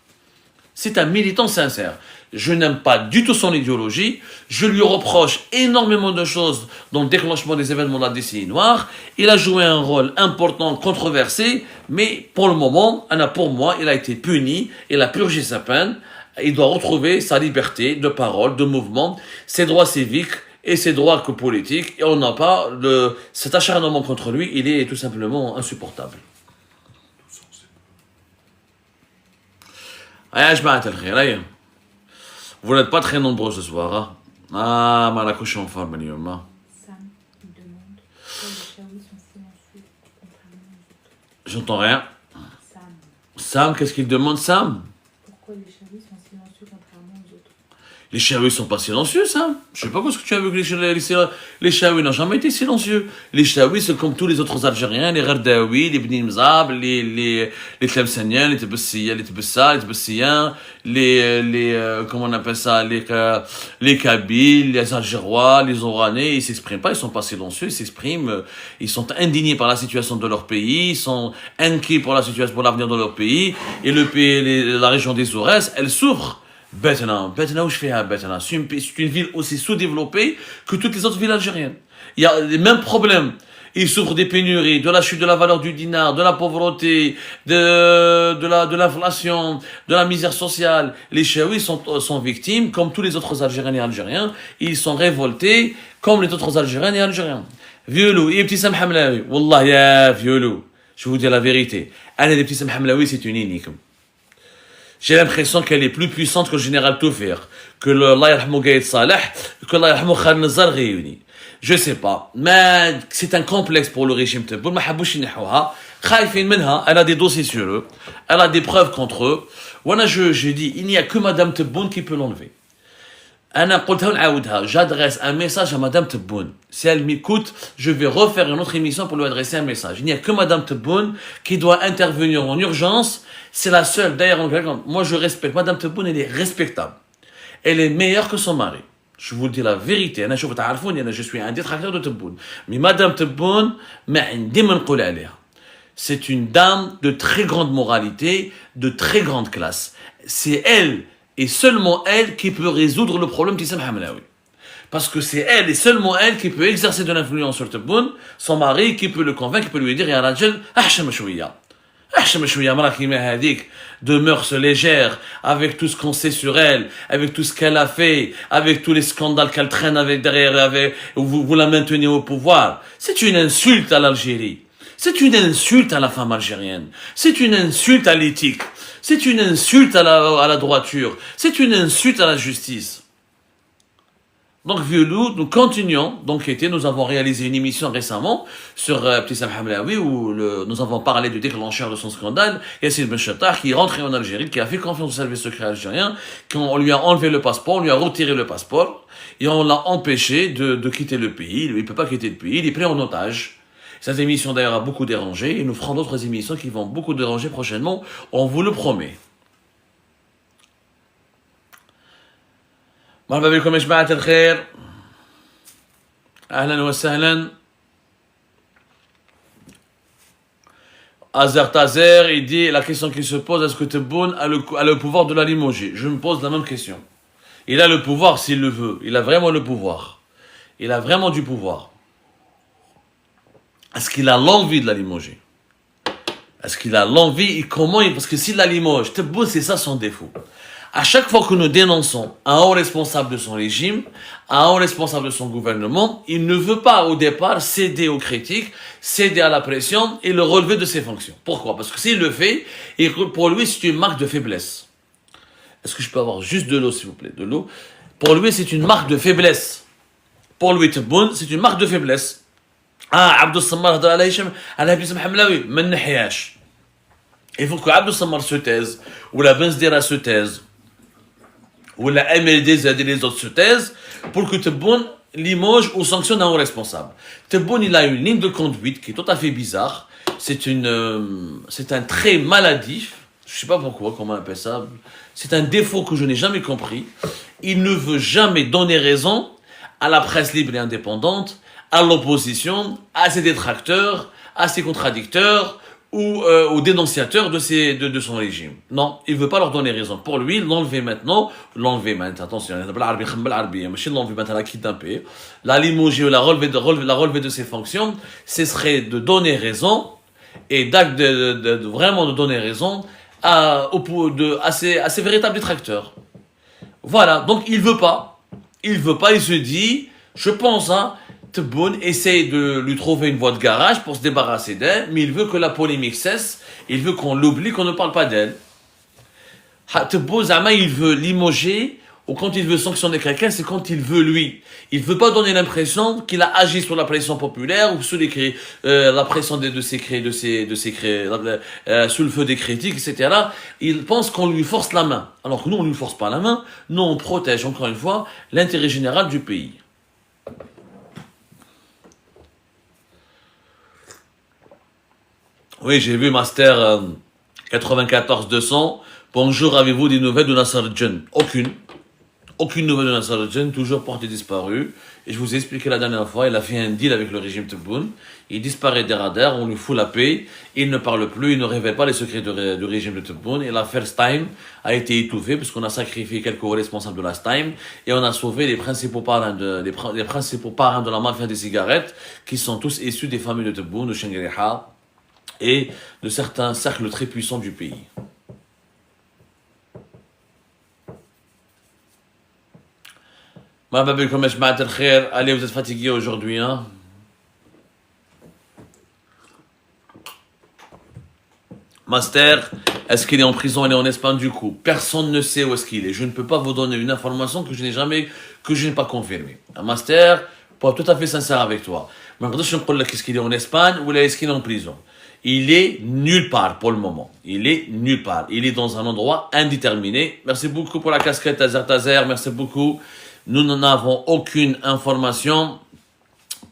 C'est un militant sincère. Je n'aime pas du tout son idéologie. Je lui reproche énormément de choses dans le déclenchement des événements de la décennie noire. Il a joué un rôle important, controversé, mais pour le moment, pour moi, il a été puni, il a purgé sa peine. Il doit retrouver sa liberté de parole, de mouvement, ses droits civiques et ses droits politiques. Et on n'a pas cet acharnement contre lui, il est tout simplement insupportable. Vous n'êtes pas très nombreux ce soir. Hein? Ah, ما راكوش en forme اليوم. Sam, il demande pourquoi les Chaouis sont silencieux contrairement aux autres. J'entends rien. Sam, Sam, qu'est-ce qu'il demande, Sam? pourquoi les Chaouis sont silencieux contrairement aux autres? Les Chaouis sont pas silencieux, Sam. Je sais pas ce que tu as vu que les Chaouis n'ont jamais été silencieux. Les Chaouis, c'est comme tous les autres Algériens, les Gardaouis, les Bni Mzab, les Tlemceniens, les Tebessiens, les Tebessa, les Tebessiens, comment on appelle ça, les Kabyles, les Algérois, les Oranais, ils s'expriment pas, ils sont pas silencieux, ils s'expriment, ils sont indignés par la situation de leur pays, ils sont inquiets pour la situation, pour l'avenir de leur pays, et le pays, la région des Aurès, elle souffre. Betna, où je fais à Betna, c'est une ville aussi sous-développée que toutes les autres villes algériennes. Il y a les mêmes problèmes. Ils souffrent des pénuries, de la chute de la valeur du dinar, de la pauvreté, de l'inflation, de la misère sociale. Les Chaouis sont victimes, comme tous les autres Algériens et Algériens. Ils sont révoltés, comme les autres Algériens et Algériens. Violou, Ibtissam Hamlaoui. Wallah, ya violou. Je vous dis la vérité. Anna d'Ibtissam Hamlaoui, c'est une énigme. J'ai l'impression qu'elle est plus puissante que le général Toufir, que Allah yarhamou Gaïd Saleh, que Allah yarhamou Khalil Nazar réunis. Je sais pas, mais c'est un complexe pour le régime Tebboune. Ma habouch yinihouha, khaïfin minha, elle a des dossiers sur eux, elle a des preuves contre eux. Voilà, je dis, il n'y a que Madame Tebboune qui peut l'enlever. J'adresse un message à Madame Tebboune. Si elle m'écoute, je vais refaire une autre émission pour lui adresser un message. Il n'y a que Madame Tebboune qui doit intervenir en urgence. C'est la seule. D'ailleurs, moi je respecte. Madame Tebboune, elle est respectable. Elle est meilleure que son mari. Je vous dis la vérité. Je suis un détracteur de Tebboune. Mais Madame Tebboune, c'est une dame de très grande moralité, de très grande classe. C'est elle, et seulement elle, qui peut résoudre le problème d'Issam Hamlaoui. Parce que c'est elle et seulement elle qui peut exercer de l'influence sur Tebboune, son mari qui peut le convaincre, qui peut lui dire, Ya Rajel, ahcham shouya. Ahcham shouya, marakima hadik, de mœurs légères, avec tout ce qu'on sait sur elle, avec tout ce qu'elle a fait, avec tous les scandales qu'elle traîne avec derrière, vous la maintenez au pouvoir. C'est une insulte à l'Algérie. C'est une insulte à la femme algérienne. C'est une insulte à l'éthique. C'est une insulte à la droiture. C'est une insulte à la justice. Donc, Violou, nous continuons d'enquêter. Nous avons réalisé une émission récemment sur Ibtissam Hamlaoui où nous avons parlé du déclencheur de son scandale, Yassine Ben Chattar, qui est rentré en Algérie, qui a fait confiance au service secret algérien, qu'on lui a enlevé le passeport, on lui a retiré le passeport, et on l'a empêché de quitter le pays. Il ne peut pas quitter le pays, il est pris en otage. Cette émission d'ailleurs a beaucoup dérangé et nous ferons d'autres émissions qui vont beaucoup déranger prochainement, on vous le promet. مرحبا بكم يا جماعة الخير. أهلا وسهلا. Azer Tazer, il dit, la question qui se pose, est-ce que Tebboune a le pouvoir de la limoger? Je me pose la même question. Il a le pouvoir s'il le veut. Il a vraiment le pouvoir. Il a vraiment du pouvoir. Est-ce qu'il a l'envie de la limoger? Est-ce qu'il a l'envie et comment parce que s'il la limoge, Tebboune, c'est ça son défaut. À chaque fois que nous dénonçons un haut responsable de son régime, un haut responsable de son gouvernement, il ne veut pas au départ céder aux critiques, céder à la pression et le relever de ses fonctions. Pourquoi? Parce que s'il le fait, et pour lui c'est une marque de faiblesse. Est-ce que je peux avoir juste de l'eau s'il vous plaît? De l'eau. Pour lui c'est une marque de faiblesse. Pour lui Tebboune, c'est une marque de faiblesse. Ah, Abdou Sammar هضر على هشام على Ibtissam Hamlaoui, ما نحياش. Il faut que Abdou Sammar se taise, ou la Ben Sdira se taise, ou la MLD et les autres se taisent, pour que Tebboune limoge ou sanctionne un haut responsable. Tebboune, il a une ligne de conduite qui est tout à fait bizarre. C'est un trait maladif. Je ne sais pas pourquoi, comment on appelle ça. C'est un défaut que je n'ai jamais compris. Il ne veut jamais donner raison à la presse libre et indépendante, à l'opposition, à ses détracteurs, à ses contradicteurs ou aux dénonciateurs de son régime. Non, il ne veut pas leur donner raison. Pour lui, l'enlever maintenant, attention, l'enlever maintenant, la kidnapper, la limoger ou la relever de ses fonctions, ce serait de donner raison et vraiment de donner raison à ses véritables détracteurs. Voilà, donc il veut pas, il se dit, je pense, Tebboune essaye de lui trouver une voie de garage pour se débarrasser d'elle, mais il veut que la polémique cesse, il veut qu'on l'oublie, qu'on ne parle pas d'elle. Tebboune, il veut limoger ou quand il veut sanctionner quelqu'un, c'est quand il veut lui. Il veut pas donner l'impression qu'il a agi sous la pression populaire ou sous la pression sous le feu des critiques, etc. Il pense qu'on lui force la main. Alors que nous, on ne lui force pas la main. Nous, on protège, encore une fois, l'intérêt général du pays. Oui, j'ai vu Master 94-200. Bonjour, avez-vous des nouvelles de Nasser Al-Jinn? Aucune nouvelle de Nasser Al-Jinn, toujours porté disparu. Et je vous ai expliqué la dernière fois, il a fait un deal avec le régime Tebboune. Il disparaît des radars, on lui fout la paix. Il ne parle plus, il ne révèle pas les secrets du régime de Tebboune. Et l'affaire Stein a été étouffée parce qu'on a sacrifié quelques hauts responsables de la Stein. Et on a sauvé les principaux parrains de la mafia des cigarettes, qui sont tous issus des familles de Tebboune, de Shengriha et de certains cercles très puissants du pays. Allez, vous êtes fatigué aujourd'hui, hein? Master, est-ce qu'il est en prison? Il est en Espagne du coup. Personne ne sait où est-ce qu'il est. Je ne peux pas vous donner une information que je n'ai pas confirmée. Master, pour être tout à fait sincère avec toi, je ne peux pas dire qu'est-ce qu'il est en Espagne ou est-ce qu'il est en prison. Il est nulle part pour le moment. Il est nulle part. Il est dans un endroit indéterminé. Merci beaucoup pour la casquette Tazer. Merci beaucoup. Nous n'en avons aucune information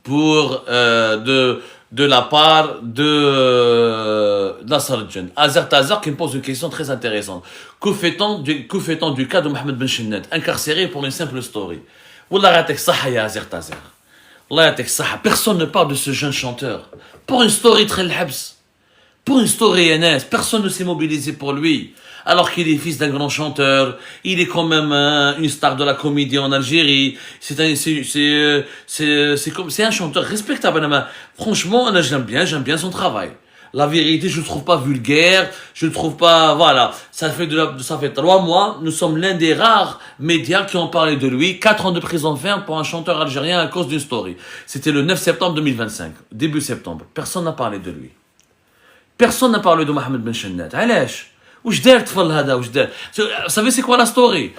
de la part de Nasser Al-Jinn. Azer Tazer qui me pose une question très intéressante. Que fait-on du cas de Mohamed Ben Chennet, incarcéré pour une simple story? Wallah yatek saha ya Azer Tazer. Wallah yatek saha. Personne ne parle de ce jeune chanteur. Pour une story très l'habs. Pour une story NS, personne ne s'est mobilisé pour lui. Alors qu'il est fils d'un grand chanteur, il est quand même une star de la comédie en Algérie. C'est un chanteur respectable. Franchement, j'aime bien son travail. La vérité, je le trouve pas vulgaire, je le trouve pas, voilà. Ça fait 3 mois, nous sommes l'un des rares médias qui ont parlé de lui. 4 ans de prison ferme pour un chanteur algérien à cause d'une story. C'était le 9 septembre 2025, début septembre. Personne n'a parlé de lui. Personne n'a parlé de Mohamed Ben Chennet. علاش واش دار الطفل هذا واش دار Vous savez c'est quoi la story?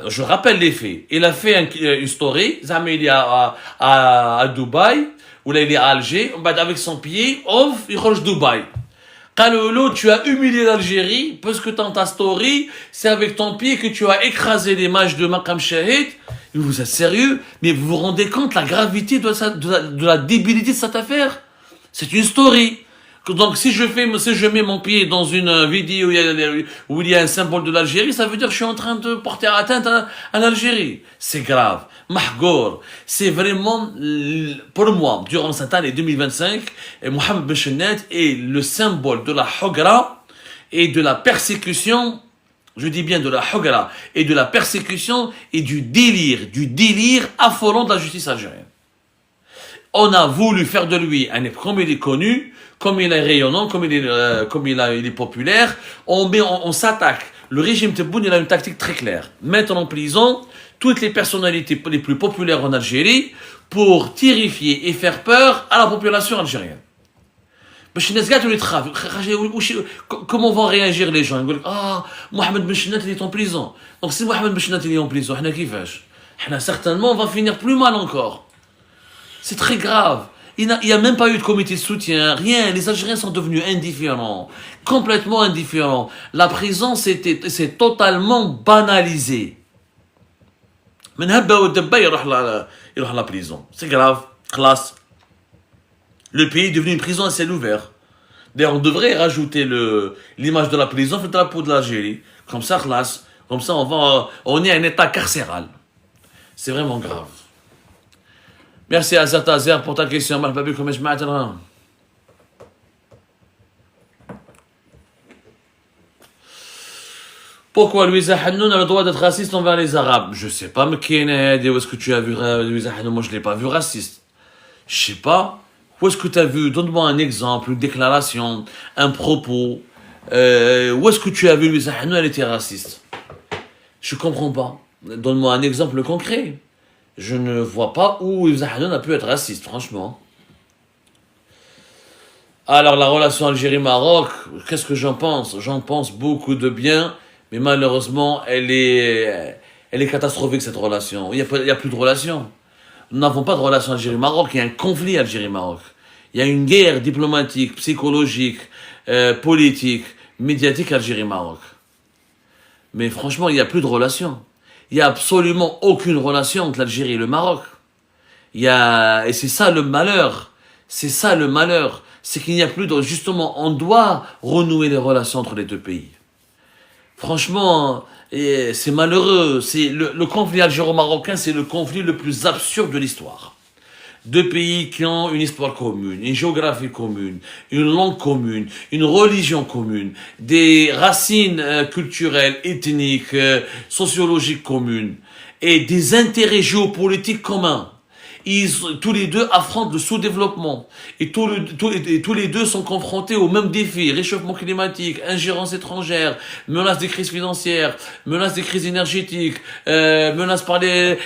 Je rappelle les faits. Il a fait une story زعما il est à Dubaï ou là il est à Alger avec son pied off يخرج Dubaï. قالوا له tu as humilié l'Algérie parce que dans ta story c'est avec ton pied que tu as écrasé l'image de Maqam Shahid. Vous êtes sérieux? Mais vous vous rendez compte la gravité de la débilité de cette affaire? C'est une story. Donc si je mets mon pied dans une vidéo où il y a un symbole de l'Algérie, ça veut dire que je suis en train de porter atteinte à l'Algérie. C'est grave. Mahgour. C'est vraiment, pour moi, durant cette année 2025, Mohamed Ben Chennet est le symbole de la hogra et de la persécution. Je dis bien de la hogra et de la persécution et du délire affolant de la justice algérienne. On a voulu faire de lui comme il est connu, comme il est rayonnant, comme il est populaire. On s'attaque. Le régime Tebboune, il a une tactique très claire. Mettre en prison toutes les personnalités les plus populaires en Algérie pour terrifier et faire peur à la population algérienne. Comment vont réagir les gens? Ils vont dire, Mohamed Ben Chennet, il est en prison. Donc si Mohamed Ben Chennet, il est en prison, certainement, on va finir plus mal encore. C'est très grave. Il n'y a même pas eu de comité de soutien, rien. Les Algériens sont devenus indifférents, complètement indifférents. La prison, c'est totalement banalisé. Il y la prison. C'est grave, classe. Le pays est devenu une prison à ciel ouvert. D'ailleurs, on devrait rajouter l'image de la prison sur le drapeau de l'Algérie. Comme ça, classe. Comme ça, on est à un état carcéral. C'est vraiment grave. Merci à Tazer pour ta question. Pourquoi Louisa Hannoun a le droit d'être raciste envers les Arabes? Je sais pas, mais où est-ce que tu as vu Louisa Hannoun? Moi, je ne l'ai pas vu raciste. Je sais pas. Où est-ce que tu as vu? Donne-moi un exemple, une déclaration, un propos. Où est-ce que tu as vu Louisa Hannoun, elle était raciste? Je comprends pas. Donne-moi un exemple concret. Je ne vois pas où Louisa Hannoun a pu être raciste, franchement. Alors, la relation Algérie-Maroc, qu'est-ce que j'en pense? J'en pense beaucoup de bien, mais malheureusement, elle est Elle est catastrophique, cette relation. Il n'y a plus de relation. Nous n'avons pas de relation Algérie-Maroc. Il y a un conflit Algérie-Maroc. Il y a une guerre diplomatique, psychologique, politique, médiatique Algérie-Maroc. Mais franchement, il n'y a plus de relation. Il n'y a absolument aucune relation entre l'Algérie et le Maroc. Et c'est ça le malheur. C'est ça le malheur. C'est qu'il n'y a plus de... Justement, on doit renouer les relations entre les deux pays. Franchement, c'est malheureux. Le conflit algéro-marocain, c'est le conflit le plus absurde de l'histoire. Deux pays qui ont une histoire commune, une géographie commune, une langue commune, une religion commune, des racines culturelles, ethniques, sociologiques communes et des intérêts géopolitiques communs. Tous les deux affrontent le sous-développement et tous les deux sont confrontés aux mêmes défis: réchauffement climatique, ingérence étrangère, menace des crises financières, menace des crises énergétiques, menace par les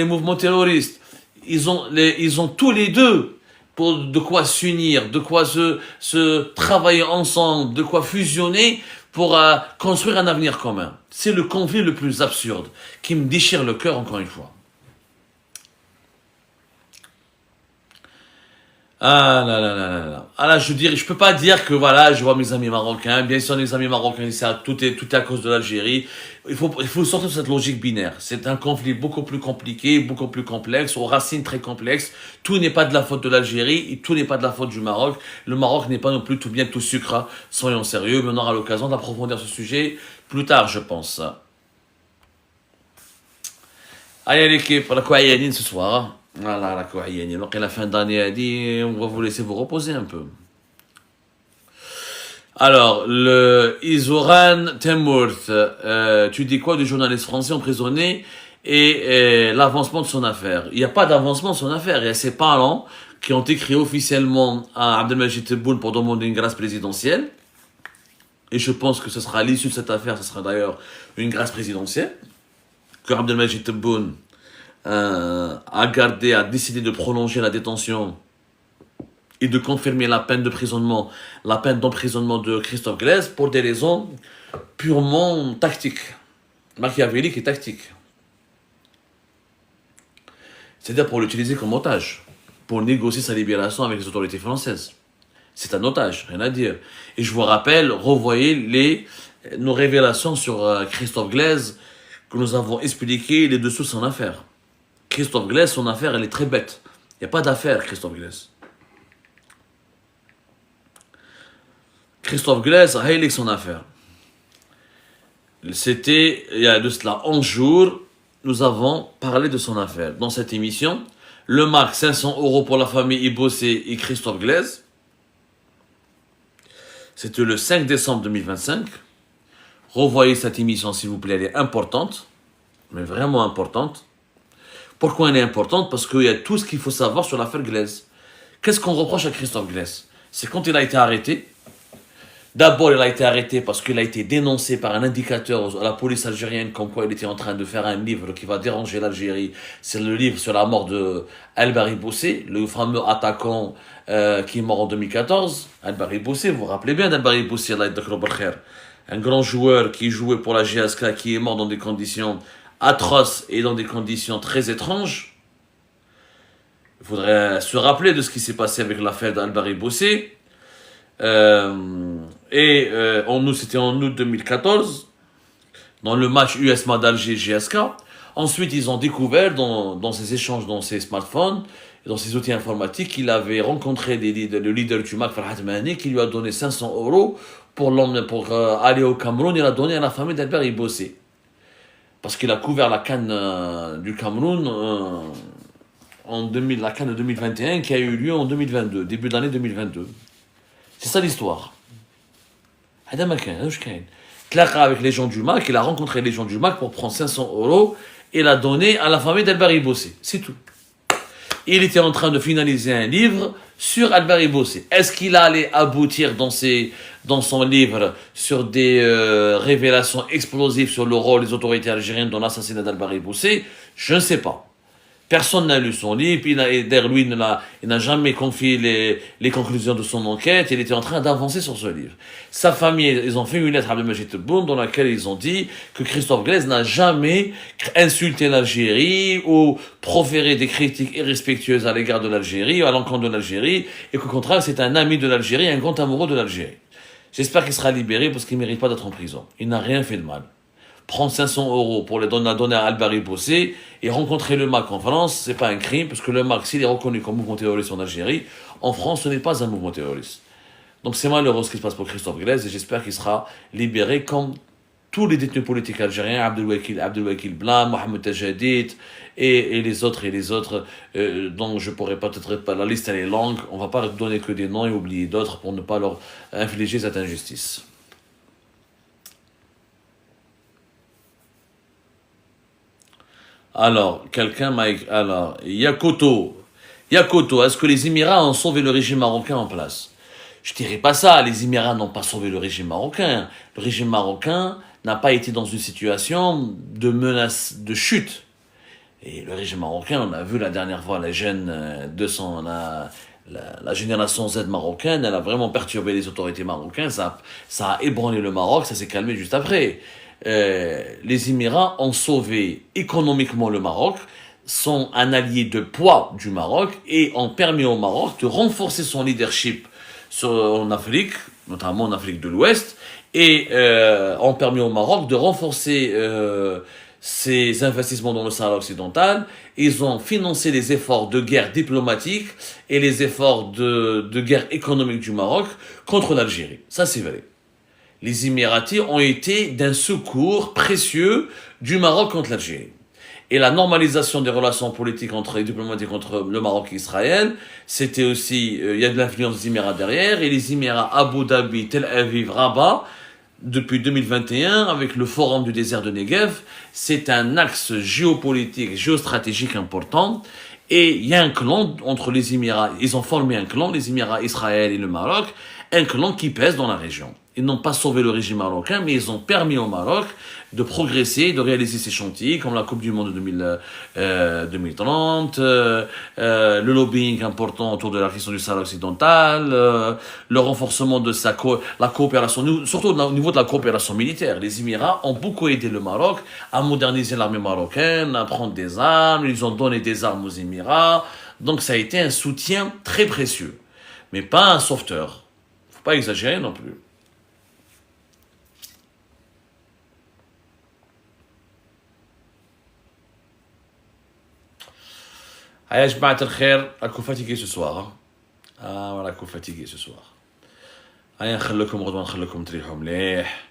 mouvements terroristes. Ils ont tous les deux de quoi s'unir, de quoi se travailler ensemble, de quoi fusionner pour construire un avenir commun. C'est le conflit le plus absurde qui me déchire le cœur encore une fois. Ah là là là là là. Ah là, je peux pas dire que voilà, je vois mes amis marocains. Bien sûr, les amis marocains, tout est à cause de l'Algérie. Il faut sortir de cette logique binaire. C'est un conflit beaucoup plus compliqué, beaucoup plus complexe, aux racines très complexes. Tout n'est pas de la faute de l'Algérie et tout n'est pas de la faute du Maroc. Le Maroc n'est pas non plus tout bien tout sucre. Soyons sérieux, mais on aura l'occasion d'approfondir ce sujet plus tard, je pense. Allez l'équipe, la quoi ce soir. Voilà, la Kouaïani. Donc, la fin d'année a dit, on va vous laisser vous reposer un peu. Alors, le Izoran Temmourt, tu dis quoi du journaliste français emprisonné et l'avancement de son affaire? Il n'y a pas d'avancement de son affaire. Il y a ses parents qui ont écrit officiellement à Abdelmajid Tebboune pour demander une grâce présidentielle. Et je pense que ce sera l'issue de cette affaire, ce sera d'ailleurs une grâce présidentielle. Que Abdelmajid Tebboune a décidé de prolonger la détention et de confirmer la peine d'emprisonnement de Christophe Glaise pour des raisons purement tactiques, machiavéliques et tactiques. C'est-à-dire pour l'utiliser comme otage, pour négocier sa libération avec les autorités françaises. C'est un otage, rien à dire. Et je vous rappelle, revoyez nos révélations sur Christophe Glaise que nous avons expliqué les dessous de son affaire. Christophe Glaise, son affaire, elle est très bête. Il n'y a pas d'affaire, Christophe Glaise. Christophe Glaise a réglé son affaire. C'était, il y a de cela 11 jours, nous avons parlé de son affaire. Dans cette émission, le marque 500 € pour la famille Ibossé et Christophe Glaise. C'était le 5 décembre 2025. Revoyez cette émission, s'il vous plaît, elle est importante, mais vraiment importante. Pourquoi elle est importante? Parce qu'il y a tout ce qu'il faut savoir sur l'affaire Glaise. Qu'est-ce qu'on reproche à Christophe Glaise? C'est quand il a été arrêté. D'abord, il a été arrêté parce qu'il a été dénoncé par un indicateur à la police algérienne comme quoi il était en train de faire un livre qui va déranger l'Algérie. C'est le livre sur la mort de Albari Boussé, le fameux attaquant qui est mort en 2014. Albari Boussé, vous vous rappelez bien d'Albari Boussé, un grand joueur qui jouait pour la GSK, qui est mort dans des conditions atroces et dans des conditions très étranges. Il faudrait se rappeler de ce qui s'est passé avec l'affaire d'Albari Boussé. C'était en août 2014, dans le match USMA d'Alger-GSK. Ensuite, ils ont découvert dans ces échanges, dans ces smartphones, dans ces outils informatiques, qu'il avait rencontré le leader du MAC, Farhat Mahani, qui lui a donné 500 € pour aller au Cameroun. Il a donné à la famille d'Albari Boussé. Parce qu'il a couvert la CAN du Cameroun la CAN de 2021 qui a eu lieu en 2022, début d'année 2022. C'est ça l'histoire. Avec les gens du MAC, il a rencontré les gens du MAC pour prendre 500 € et l'a donné à la famille d'Albari Boussé. C'est tout. Il était en train de finaliser un livre sur Albari Boussé. Est-ce qu'il allait aboutir dans son livre sur des révélations explosives sur le rôle des autorités algériennes dans l'assassinat d'Albari Boussé? Je ne sais pas. Personne n'a lu son livre, puis et d'ailleurs, lui, il n'a jamais confié les conclusions de son enquête, il était en train d'avancer sur ce livre. Sa famille, ils ont fait une lettre à Abdelmajid Tebboune dans laquelle ils ont dit que Christophe Glaise n'a jamais insulté l'Algérie ou proféré des critiques irrespectueuses à l'égard de l'Algérie ou à l'encontre de l'Algérie, et qu'au contraire, c'est un ami de l'Algérie, un grand amoureux de l'Algérie. J'espère qu'il sera libéré parce qu'il ne mérite pas d'être en prison. Il n'a rien fait de mal. Prendre 500 euros pour les donner à Albari Bossé et rencontrer le MAC en France, c'est pas un crime, parce que le MAC, s'il est reconnu comme mouvement terroriste en Algérie, en France, ce n'est pas un mouvement terroriste. Donc c'est malheureux ce qui se passe pour Christophe Glaise, et j'espère qu'il sera libéré comme tous les détenus politiques algériens, Abdelwakil Blam, Mohamed Tajadid, et les autres, dont je pourrais peut-être pas, la liste elle est longue, on va pas donner que des noms et oublier d'autres pour ne pas leur infliger cette injustice. Alors, Yakoto, est-ce que les Émirats ont sauvé le régime marocain en place? Je dirais pas ça, les Émirats n'ont pas sauvé le régime marocain. Le régime marocain n'a pas été dans une situation de menace de chute. Et le régime marocain, on a vu la dernière fois la génération Z marocaine, elle a vraiment perturbé les autorités marocaines, ça a ébranlé le Maroc, ça s'est calmé juste après. Les Émirats ont sauvé économiquement le Maroc, sont un allié de poids du Maroc et ont permis au Maroc de renforcer son leadership en Afrique, notamment en Afrique de l'Ouest, et ont permis au Maroc de renforcer ses investissements dans le Sahara occidental. Ils ont financé les efforts de guerre diplomatique et les efforts de guerre économique du Maroc contre l'Algérie. Ça, c'est vrai. Les Émiratis ont été d'un secours précieux du Maroc contre l'Algérie. Et la normalisation des relations politiques et diplomatiques entre le Maroc et Israël, c'était aussi, il y a de l'influence des Émirats derrière, et les Émirats Abu Dhabi, Tel Aviv, Rabat, depuis 2021, avec le forum du désert de Negev, c'est un axe géopolitique, géostratégique important. Et il y a un clan entre les Émirats, ils ont formé un clan, les Émirats, Israël et le Maroc, un clan qui pèse dans la région. Ils n'ont pas sauvé le régime marocain, mais ils ont permis au Maroc de progresser, de réaliser ses chantiers, comme la Coupe du Monde 2030, le lobbying important autour de la question du Sahara occidental, le renforcement de la coopération, surtout au niveau de la coopération militaire. Les Émirats ont beaucoup aidé le Maroc à moderniser l'armée marocaine, à prendre des armes, ils ont donné des armes aux Émirats, donc ça a été un soutien très précieux, mais pas un sauveteur. Faut pas exagérer non plus. Allez, je m'attends à coup fatigué ce soir. Hein. Ah, voilà, coup fatigué ce soir. Allez, نخليكم غدوة نخليكم تريحوا مليح.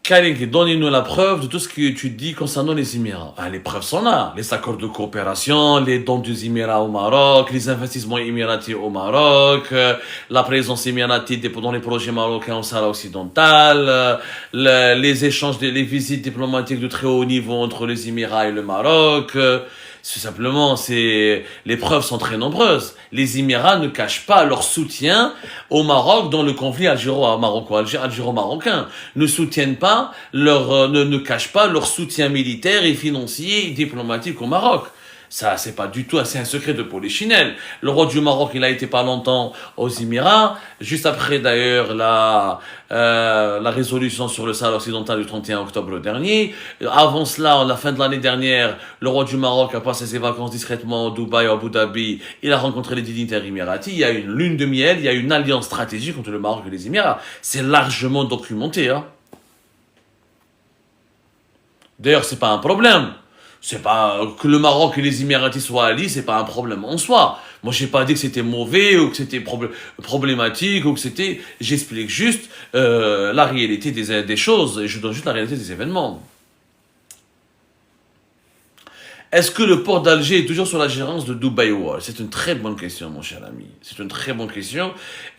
Kalinki, donnez-nous la preuve de tout ce que tu dis concernant les Émirats. Ah, les preuves sont là. Les accords de coopération, les dons des Émirats au Maroc, les investissements émiratis au Maroc, la présence émiratie dans les projets marocains au Sahara occidental, les échanges, les visites diplomatiques de très haut niveau entre les Émirats et le Maroc. C'est simplement, les preuves sont très nombreuses. Les Émirats ne cachent pas leur soutien au Maroc dans le conflit algéro-marocain. Ne soutiennent pas ne cachent pas leur soutien militaire et financier et diplomatique au Maroc. Ça, c'est pas du tout, c'est un secret de polichinelle. Le roi du Maroc, il a été pas longtemps aux Émirats, juste après d'ailleurs la résolution sur le Sahara occidental du 31 octobre dernier. Avant cela, à la fin de l'année dernière, le roi du Maroc a passé ses vacances discrètement au Dubaï, à Abu Dhabi. Il a rencontré les dignitaires émiratis. Il y a une lune de miel, il y a une alliance stratégique entre le Maroc et les Émirats. C'est largement documenté, hein. D'ailleurs, c'est pas un problème. C'est pas que le Maroc et les Émiratis soient alliés, c'est pas un problème en soi. Moi, j'ai pas dit que c'était mauvais ou que c'était problématique ou que c'était. J'explique juste la réalité des choses et je donne juste la réalité des événements. Est-ce que le port d'Alger est toujours sous la gérance de Dubai World? C'est une très bonne question, mon cher ami. C'est une très bonne question.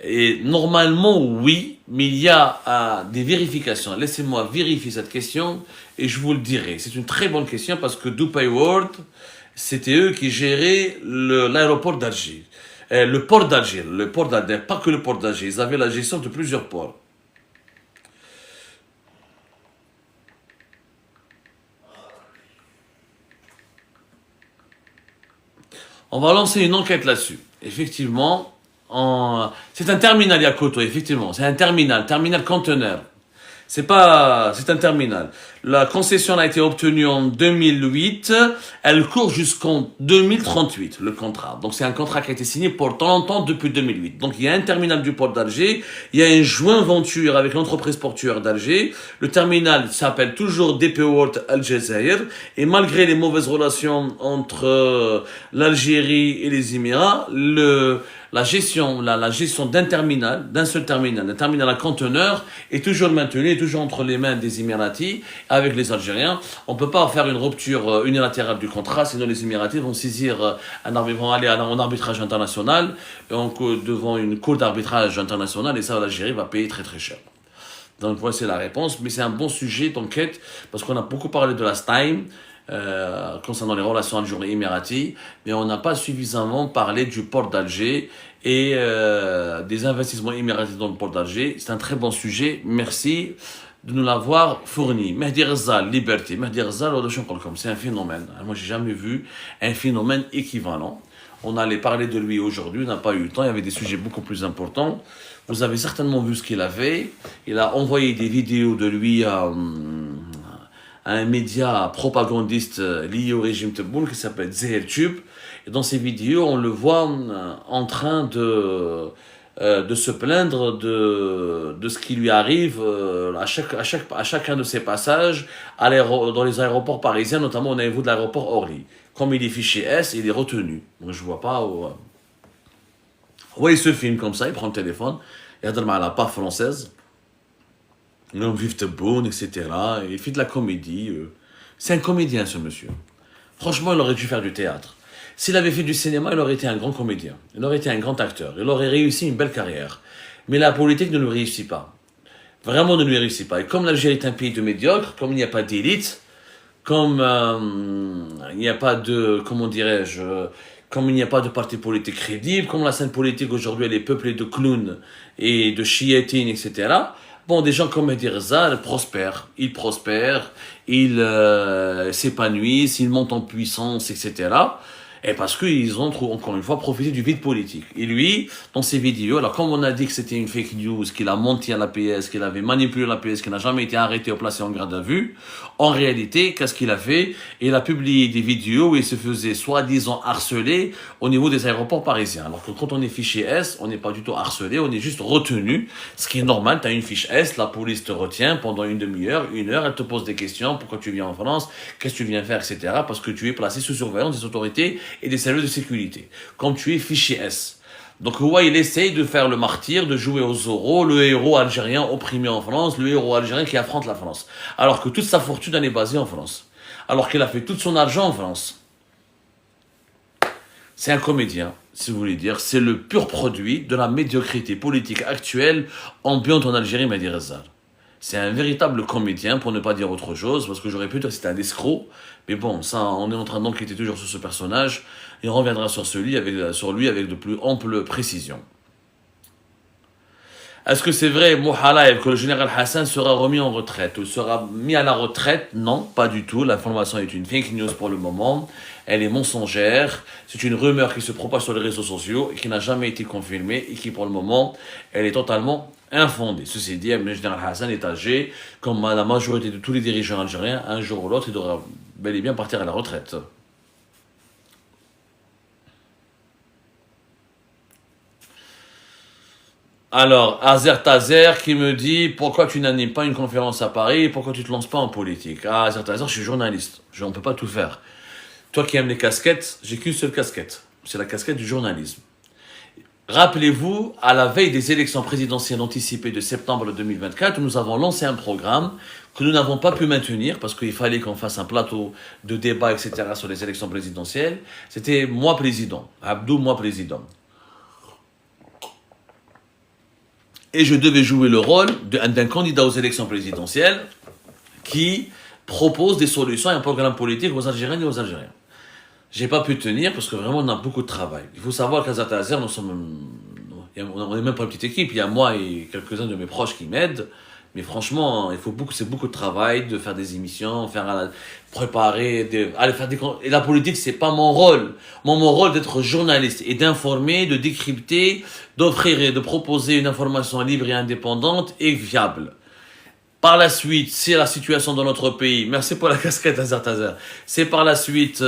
Et normalement, oui, mais il y a des vérifications. Laissez-moi vérifier cette question et je vous le dirai. C'est une très bonne question parce que Dubai World, c'était eux qui géraient l'aéroport d'Alger. Le port d'Alger, pas que le port d'Alger. Ils avaient la gestion de plusieurs ports. On va lancer une enquête là-dessus. Effectivement, c'est un terminal Yakoto, effectivement. C'est un terminal conteneur. C'est un terminal. La concession a été obtenue en 2008. Elle court jusqu'en 2038, le contrat. Donc, c'est un contrat qui a été signé pour longtemps depuis 2008. Donc, il y a un terminal du port d'Alger. Il y a une joint venture avec l'entreprise portuaire d'Alger. Le terminal s'appelle toujours DP World Al Jazeera. Et malgré les mauvaises relations entre l'Algérie et les Émirats, la gestion d'un seul terminal, un terminal à conteneurs, est toujours maintenu, est toujours entre les mains des Émiratis avec les Algériens. On ne peut pas faire une rupture unilatérale du contrat, sinon les Émiratis vont vont aller en arbitrage international, donc devant une cour d'arbitrage international, et ça, l'Algérie va payer très très cher. Donc voilà, c'est la réponse, mais c'est un bon sujet d'enquête, parce qu'on a beaucoup parlé de la STAIM, concernant les relations algérie-émiratis, mais on n'a pas suffisamment parlé du port d'Alger et des investissements émiratis dans le port d'Alger. C'est un très bon sujet. Merci de nous l'avoir fourni. Mehdi Ghazal, Liberté. Mehdi Ghazal, c'est un phénomène. Moi, j'ai jamais vu un phénomène équivalent. On allait parler de lui aujourd'hui, on n'a pas eu le temps. Il y avait des sujets beaucoup plus importants. Vous avez certainement vu ce qu'il avait. Il a envoyé des vidéos de lui à un média propagandiste lié au régime Tebboune qui s'appelle Zeheltube. Et dans ces vidéos, on le voit en train de se plaindre de ce qui lui arrive à chacun de ses passages dans les aéroports parisiens, notamment au niveau de l'aéroport Orly. Comme il est fiché S, il est retenu. Donc je vois pas où... Ouais, il se filme comme ça, il prend le téléphone, il regarde à la part française. L'homme vive Tebboune, etc. Il fait de la comédie. C'est un comédien, ce monsieur. Franchement, il aurait dû faire du théâtre. S'il avait fait du cinéma, il aurait été un grand comédien. Il aurait été un grand acteur. Il aurait réussi une belle carrière. Mais la politique ne lui réussit pas. Vraiment ne lui réussit pas. Et comme l'Algérie est un pays de médiocres, comme il n'y a pas d'élite, comme il n'y a pas de, comment dirais-je, comme il n'y a pas de parti politique crédible, comme la scène politique aujourd'hui elle est peuplée de clowns et de chiétines, etc. Bon, des gens comme Mehdi Ghazal prospèrent, ils s'épanouissent, ils montent en puissance, etc. Et parce qu'ils ont, encore une fois, profité du vide politique. Et lui, dans ses vidéos, alors comme on a dit que c'était une fake news, qu'il a menti à la PS, qu'il avait manipulé la PS, qu'il n'a jamais été arrêté ou placé en garde à vue, en réalité, qu'est-ce qu'il a fait? Il a publié des vidéos où il se faisait soi-disant harceler au niveau des aéroports parisiens. Alors que quand on est fiché S, on n'est pas du tout harcelé, on est juste retenu. Ce qui est normal, tu as une fiche S, la police te retient pendant une demi-heure, une heure, elle te pose des questions, pourquoi tu viens en France, qu'est-ce que tu viens faire, etc. Parce que tu es placé sous surveillance des autorités et des services de sécurité, comme tu es fiché S. Donc, ouais, il essaye de faire le martyr, de jouer au Zorro, le héros algérien opprimé en France, le héros algérien qui affronte la France. Alors que toute sa fortune, elle est basée en France. Alors qu'il a fait tout son argent en France. C'est un comédien, si vous voulez dire. C'est le pur produit de la médiocrité politique actuelle ambiante en Algérie, Mehdi Ghazal. C'est un véritable comédien, pour ne pas dire autre chose, parce que j'aurais pu dire que c'était un escroc. Mais bon, ça, on est en train d'enquêter toujours sur ce personnage, et on reviendra sur lui avec de plus ample précision. Est-ce que c'est vrai, Mouhalaïb, que le général Hassan sera remis en retraite ou sera mis à la retraite? Non, pas du tout. L'information est une fake news pour le moment. Elle est mensongère. C'est une rumeur qui se propage sur les réseaux sociaux et qui n'a jamais été confirmée et qui, pour le moment, elle est totalement infondée. Ceci dit, le général Hassan est âgé, comme la majorité de tous les dirigeants algériens. Un jour ou l'autre, il devra bel et bien partir à la retraite. Alors, Azer Tazer qui me dit « Pourquoi tu n'animes pas une conférence à Paris? Pourquoi tu ne te lances pas en politique ?» Ah, Azer Tazer, je suis journaliste. On ne peut pas tout faire. Toi qui aimes les casquettes, j'ai qu'une seule casquette. C'est la casquette du journalisme. Rappelez-vous, à la veille des élections présidentielles anticipées de septembre 2024, nous avons lancé un programme que nous n'avons pas pu maintenir parce qu'il fallait qu'on fasse un plateau de débat, etc. sur les élections présidentielles. C'était moi président. Abdou, moi président. Et je devais jouer le rôle d'un candidat aux élections présidentielles qui propose des solutions et un programme politique aux Algériens et aux Algériens. J'ai pas pu tenir parce que vraiment on a beaucoup de travail. Il faut savoir qu'à Zatazer, on n'est même pas une petite équipe. Il y a moi et quelques-uns de mes proches qui m'aident. Mais franchement, c'est beaucoup de travail de faire des émissions, préparer, aller faire et la politique, c'est pas mon rôle. Mon rôle d'être journaliste et d'informer, de décrypter, d'offrir et de proposer une information libre et indépendante et fiable. Par la suite, c'est la situation dans notre pays. Merci pour la casquette, Hazard Tazer. C'est par la suite,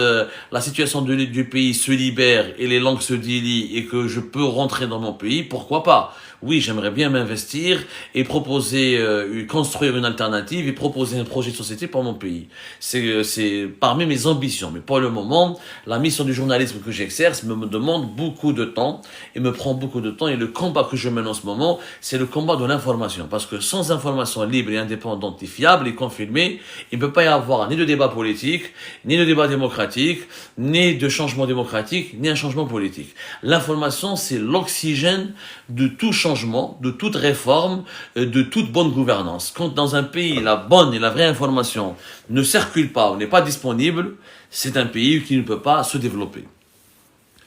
la situation du pays se libère et les langues se délient et que je peux rentrer dans mon pays. Pourquoi pas? Oui, j'aimerais bien m'investir et proposer, construire une alternative et proposer un projet de société pour mon pays. C'est parmi mes ambitions. Mais pour le moment, la mission du journalisme que j'exerce me demande beaucoup de temps et me prend beaucoup de temps. Et le combat que je mène en ce moment, c'est le combat de l'information. Parce que sans information libre et indépendante et fiable et confirmée, il ne peut pas y avoir ni de débat politique, ni de débat démocratique, ni de changement démocratique, ni un changement politique. L'information, c'est l'oxygène de tout changement, de toute réforme, de toute bonne gouvernance. Quand dans un pays, la bonne et la vraie information ne circule pas ou n'est pas disponible, c'est un pays qui ne peut pas se développer.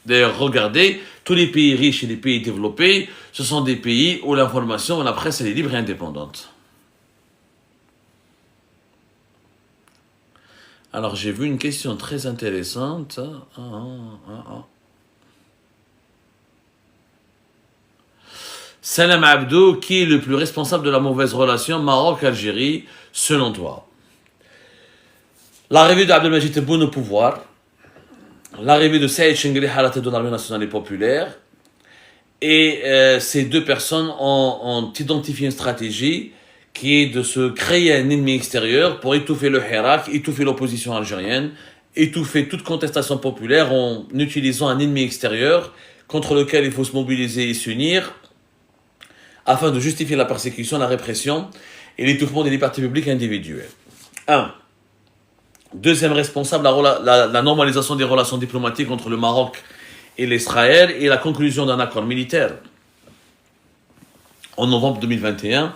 D'ailleurs, regardez, tous les pays riches et les pays développés, ce sont des pays où l'information, la presse, elle est libre et indépendante. Alors, j'ai vu une question très intéressante. Salam Abdou, qui est le plus responsable de la mauvaise relation Maroc-Algérie, selon toi? L'arrivée d'Abdelmajid Tebboune au pouvoir, l'arrivée de Saïd Chengeli à la tête de l'armée nationale et populaire, et ces deux personnes ont identifié une stratégie qui est de se créer un ennemi extérieur pour étouffer le Hirak, étouffer l'opposition algérienne, étouffer toute contestation populaire en utilisant un ennemi extérieur contre lequel il faut se mobiliser et s'unir afin de justifier la persécution, la répression et l'étouffement des libertés publiques individuelles. 1. Deuxième responsable, la normalisation des relations diplomatiques entre le Maroc et l'Israël et la conclusion d'un accord militaire en novembre 2021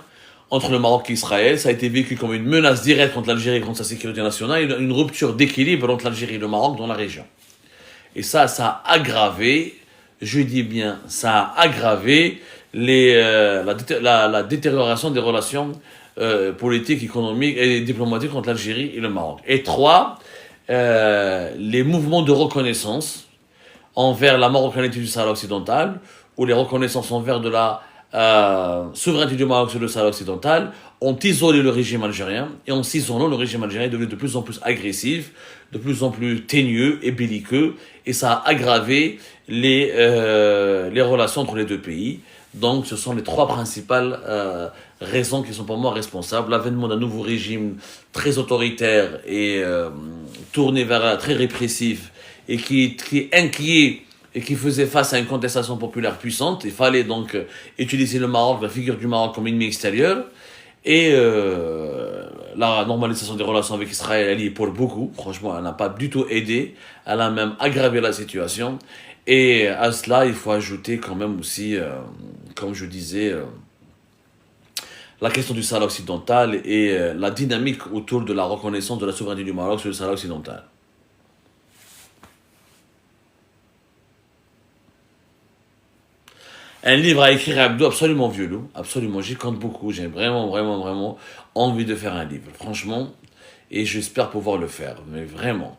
entre le Maroc et Israël. Ça a été vécu comme une menace directe contre l'Algérie et contre sa sécurité nationale et une rupture d'équilibre entre l'Algérie et le Maroc dans la région. Et ça a aggravé, je dis bien, ça a aggravé la détérioration des relations politiques, économiques et diplomatiques entre l'Algérie et le Maroc. Et 3, les mouvements de reconnaissance envers la marocanité du Sahara occidental ou les reconnaissances envers de la souveraineté du Maroc sur le Sahara occidental ont isolé le régime algérien et en s'isolant, le régime algérien est devenu de plus en plus agressif, de plus en plus teigneux et belliqueux et ça a aggravé les relations entre les deux pays. Donc ce sont les 3 principales raisons qui sont pour moi responsables. L'avènement d'un nouveau régime très autoritaire et tourné vers très répressif et qui est inquiet et qui faisait face à une contestation populaire puissante. Il fallait donc utiliser le Maroc, la figure du Maroc comme ennemi extérieur. Et la normalisation des relations avec Israël, elle y est pour beaucoup. Franchement, elle n'a pas du tout aidé. Elle a même aggravé la situation. Et à cela, il faut ajouter quand même aussi, comme je disais, la question du Sahara occidental et la dynamique autour de la reconnaissance de la souveraineté du Maroc sur le Sahara occidental. Un livre à écrire à Abdou, absolument violent, absolument, j'y compte beaucoup, j'ai vraiment envie de faire un livre, franchement, et j'espère pouvoir le faire, mais vraiment.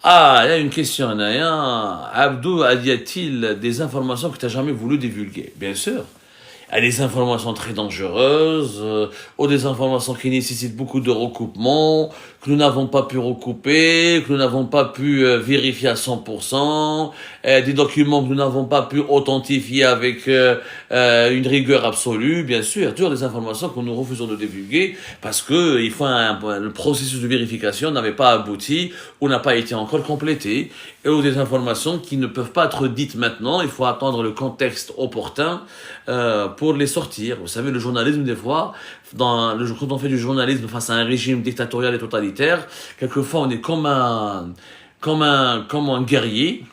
Ah, il y a une question, Naya. Abdou, y a-t-il des informations que tu n'as jamais voulu divulguer? Bien sûr. Il y a des informations très dangereuses, ou des informations qui nécessitent beaucoup de recoupements, que nous n'avons pas pu recouper, que nous n'avons pas pu vérifier à 100%, des documents que nous n'avons pas pu authentifier avec une rigueur absolue, bien sûr. Il y a toujours des informations que nous refusons de divulguer parce que le processus de vérification n'avait pas abouti ou n'a pas été encore complété, et ou des informations qui ne peuvent pas être dites maintenant. Il faut attendre le contexte opportun pour les sortir. Vous savez, le journalisme, des fois, quand on fait du journalisme face à un régime dictatorial et totalitaire, quelquefois on est comme un guerrier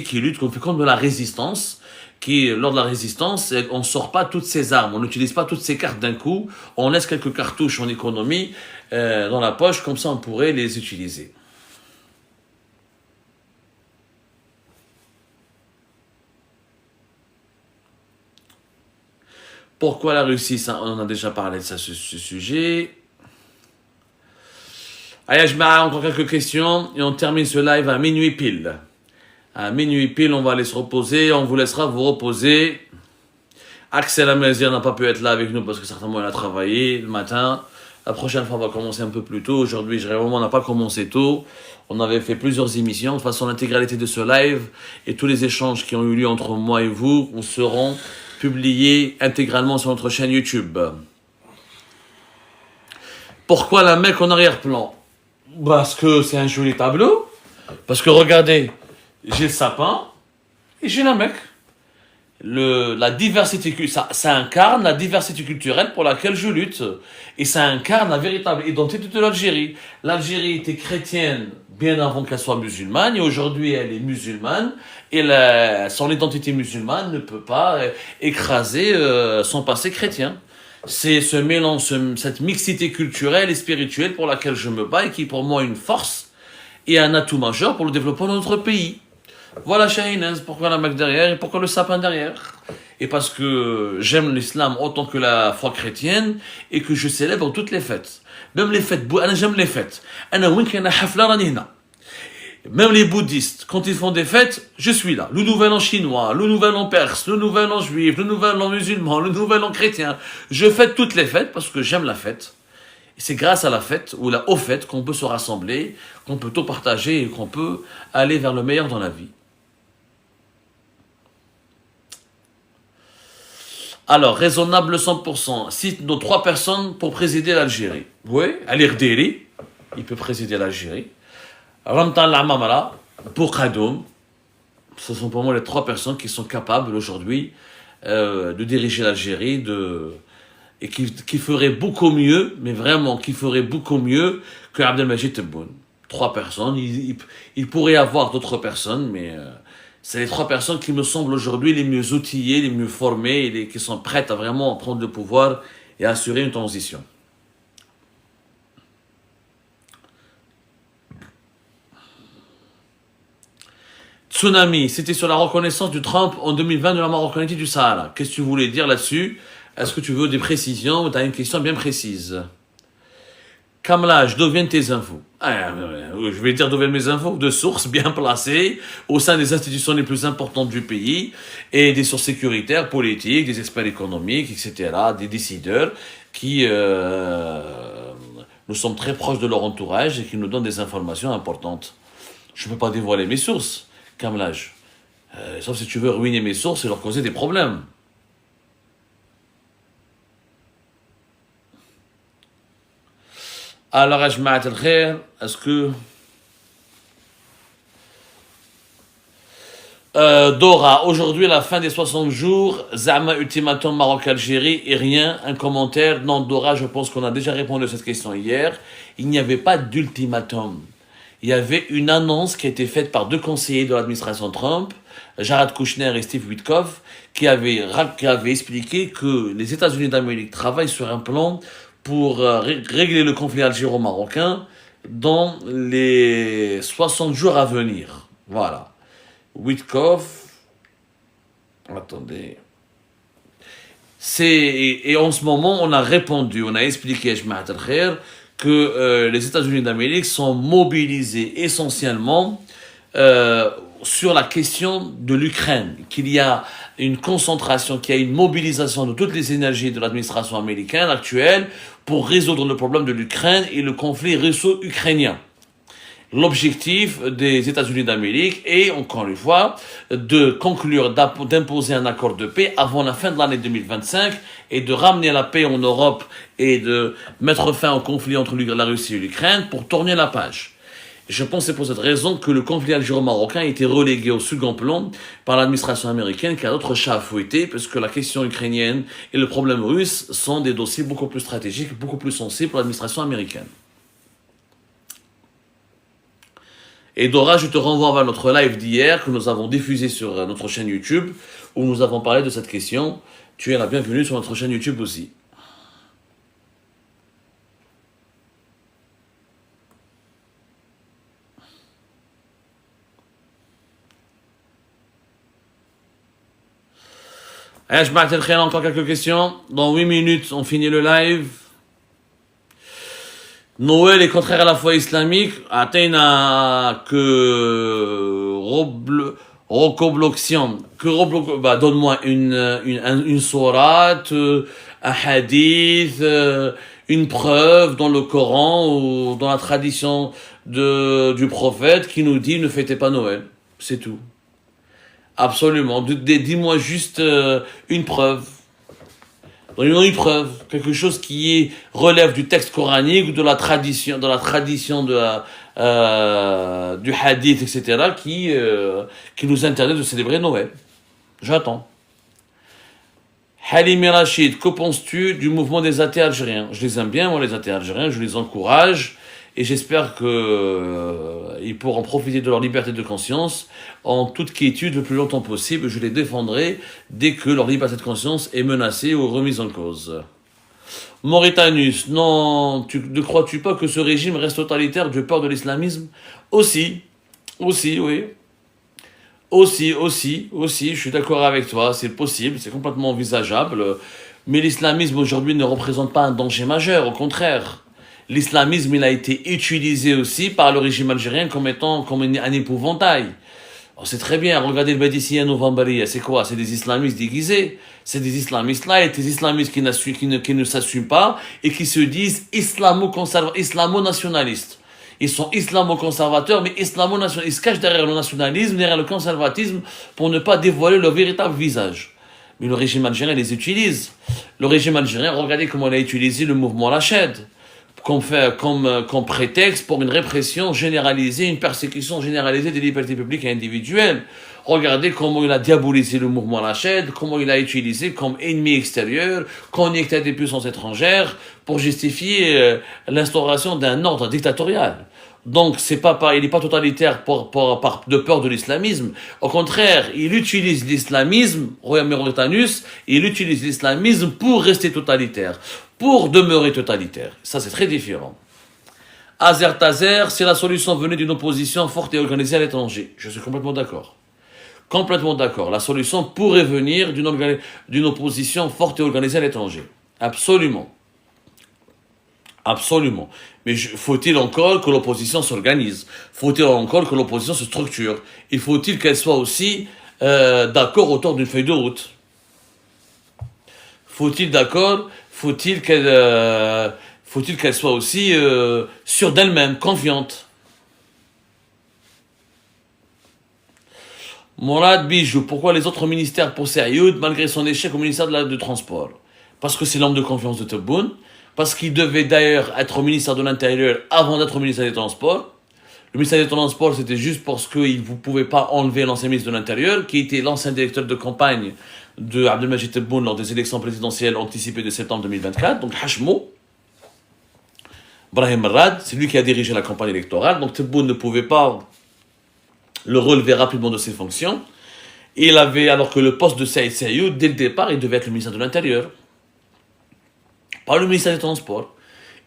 qui lutte, qu'on fait comme de la résistance, qui, lors de la résistance, on ne sort pas toutes ses armes, on n'utilise pas toutes ses cartes d'un coup, on laisse quelques cartouches en économie dans la poche, comme ça on pourrait les utiliser. Pourquoi la Russie, ça, on en a déjà parlé de ça, ce sujet. Allez, je mets encore quelques questions et on termine ce live à minuit pile. À minuit pile, on va aller se reposer, on vous laissera vous reposer. Axel Amazir n'a pas pu être là avec nous parce que certainement il a travaillé le matin. La prochaine fois, on va commencer un peu plus tôt. Aujourd'hui, vraiment, on n'a pas commencé tôt. On avait fait plusieurs émissions. De toute façon, l'intégralité de ce live et tous les échanges qui ont eu lieu entre moi et vous seront publiés intégralement sur notre chaîne YouTube. Pourquoi la Mecque en arrière-plan? Parce que c'est un joli tableau. Parce que regardez, j'ai le sapin et j'ai la Mecque. La diversité, ça incarne la diversité culturelle pour laquelle je lutte. Et ça incarne la véritable identité de l'Algérie. L'Algérie était chrétienne bien avant qu'elle soit musulmane. Et aujourd'hui, elle est musulmane. Et son identité musulmane ne peut pas écraser son passé chrétien. C'est ce mélange, cette mixité culturelle et spirituelle pour laquelle je me bats et qui est pour moi une force et un atout majeur pour le développement de notre pays. Voilà Shahinez, pourquoi la Mecque derrière et pourquoi le sapin derrière. Et parce que j'aime l'islam autant que la foi chrétienne et que je célèbre toutes les fêtes. Même les fêtes, j'aime les fêtes. Même les bouddhistes, quand ils font des fêtes, je suis là. Le nouvel an chinois, le nouvel an perse, le nouvel an juif, le nouvel an musulman, le nouvel an chrétien. Je fête toutes les fêtes parce que j'aime la fête. Et c'est grâce à la fête ou aux fêtes qu'on peut se rassembler, qu'on peut tout partager et qu'on peut aller vers le meilleur dans la vie. Alors, raisonnable 100%. Cite nos 3 personnes pour présider l'Algérie. Oui, Ali Rderi, il peut présider l'Algérie. Ramtan Lamamara, Bourkadoum. Ce sont pour moi les 3 personnes qui sont capables aujourd'hui de diriger l'Algérie et qui feraient beaucoup mieux, mais vraiment qui feraient beaucoup mieux que Abdelmajid Tebboune. 3 personnes. Il pourrait y avoir d'autres personnes, mais c'est les 3 personnes qui me semblent aujourd'hui les mieux outillées, les mieux formées et qui sont prêtes à vraiment prendre le pouvoir et à assurer une transition. Tsunami, c'était sur la reconnaissance du Trump en 2020 de la marocanité du Sahara. Qu'est-ce que tu voulais dire là-dessus? Est-ce que tu veux des précisions ou tu as une question bien précise? Kamlaj, d'où viennent tes infos? Je vais dire d'où viennent mes infos, de sources bien placées au sein des institutions les plus importantes du pays et des sources sécuritaires, politiques, des experts économiques, etc., des décideurs qui nous sommes très proches de leur entourage et qui nous donnent des informations importantes. Je ne peux pas dévoiler mes sources, Kamlaj. Sauf si tu veux ruiner mes sources et leur causer des problèmes. Alors, est-ce que... Dora, aujourd'hui, à la fin des 60 jours, Zama ultimatum Maroc-Algérie et rien, un commentaire. Non, Dora, je pense qu'on a déjà répondu à cette question hier. Il n'y avait pas d'ultimatum. Il y avait une annonce qui a été faite par 2 conseillers de l'administration Trump, Jared Kushner et Steve Witkoff, qui avaient expliqué que les États-Unis d'Amérique travaillent sur un plan pour régler le conflit algéro-marocain dans les 60 jours à venir. Voilà. Witkoff, attendez. Et en ce moment, on a répondu, on a expliqué, que les États-Unis d'Amérique sont mobilisés essentiellement sur la question de l'Ukraine, qu'il y a une concentration, qu'il y a une mobilisation de toutes les énergies de l'administration américaine actuelle pour résoudre le problème de l'Ukraine et le conflit russo-ukrainien. L'objectif des États-Unis d'Amérique est, encore une fois, de conclure, d'imposer un accord de paix avant la fin de l'année 2025 et de ramener la paix en Europe et de mettre fin au conflit entre la Russie et l'Ukraine pour tourner la page. Je pense que c'est pour cette raison que le conflit algéro-marocain a été relégué au second plan par l'administration américaine qui a d'autres chats à fouetter parce que la question ukrainienne et le problème russe sont des dossiers beaucoup plus stratégiques, beaucoup plus sensibles pour l'administration américaine. Et Dora, je te renvoie vers notre live d'hier que nous avons diffusé sur notre chaîne YouTube où nous avons parlé de cette question. Tu es la bienvenue sur notre chaîne YouTube aussi. Je m'attendrai encore quelques questions. Dans 8 minutes, on finit le live. Noël est contraire à la foi islamique. Atteint que recobloction. Donne-moi une sourate, un hadith, une preuve dans le Coran ou dans la tradition du prophète qui nous dit ne fêtez pas Noël. C'est tout. Absolument. Dis-moi juste une preuve. Une preuve. Quelque chose qui relève du texte coranique ou de la tradition du hadith, etc., qui nous interdit de célébrer Noël. J'attends. Halim Rachid, que penses-tu du mouvement des athées algériens? Je les aime bien, moi, les athées algériens, je les encourage, et j'espère qu'ils pourront profiter de leur liberté de conscience en toute quiétude le plus longtemps possible. Je les défendrai dès que leur liberté de conscience est menacée ou remise en cause. Mauritanus, non, ne crois-tu pas que ce régime reste totalitaire de peur de l'islamisme? Aussi, oui. Aussi, je suis d'accord avec toi, c'est possible, c'est complètement envisageable, mais l'islamisme aujourd'hui ne représente pas un danger majeur, au contraire. L'islamisme, il a été utilisé aussi par le régime algérien comme un épouvantail. On sait très bien, regardez le Badissien Novembaria, c'est quoi? C'est des islamistes déguisés. C'est des islamistes là, et des islamistes qui ne s'assument pas et qui se disent islamo-nationalistes. Ils sont islamo-conservateurs, mais islamo-nationalistes. Ils se cachent derrière le nationalisme, derrière le conservatisme, pour ne pas dévoiler leur véritable visage. Mais le régime algérien les utilise. Le régime algérien, regardez comment il a utilisé le mouvement Lached comme prétexte pour une répression généralisée, une persécution généralisée des libertés publiques et individuelles. Regardez comment il a diabolisé le mouvement Lached, comment il a utilisé comme ennemi extérieur, connecté à des puissances étrangères pour justifier l'instauration d'un ordre dictatorial. Donc, il n'est pas totalitaire de peur de l'islamisme. Au contraire, il utilise l'islamisme, Mauritanus, il utilise l'islamisme pour rester totalitaire, pour demeurer totalitaire. Ça, c'est très différent. Azer Tazer, c'est la solution venue d'une opposition forte et organisée à l'étranger. Je suis complètement d'accord. Complètement d'accord. La solution pourrait venir d'une opposition forte et organisée à l'étranger. Absolument. Absolument. Mais faut-il encore que l'opposition s'organise? Faut-il encore que l'opposition se structure? Il faut-il qu'elle soit aussi d'accord autour d'une feuille de route? Faut-il qu'elle soit aussi sûre d'elle-même, confiante? Mourad Bijou, pourquoi les autres ministères pour Sayoud, malgré son échec au ministère du Transport? Parce que c'est l'homme de confiance de Tebboune, parce qu'il devait d'ailleurs être au ministère de l'Intérieur avant d'être au ministère des Transports. Le ministère des Transports, c'était juste parce qu'il ne pouvait pas enlever l'ancien ministre de l'Intérieur, qui était l'ancien directeur de campagne de Abdelmajid Tebboune lors des élections présidentielles anticipées de septembre 2024, donc Hachmo. Brahim Rad, c'est lui qui a dirigé la campagne électorale, donc Tebboune ne pouvait pas le relever rapidement de ses fonctions. Et alors que le poste de Saïd Sayoud, dès le départ, il devait être le ministère de l'Intérieur. Pas le ministère des Transports.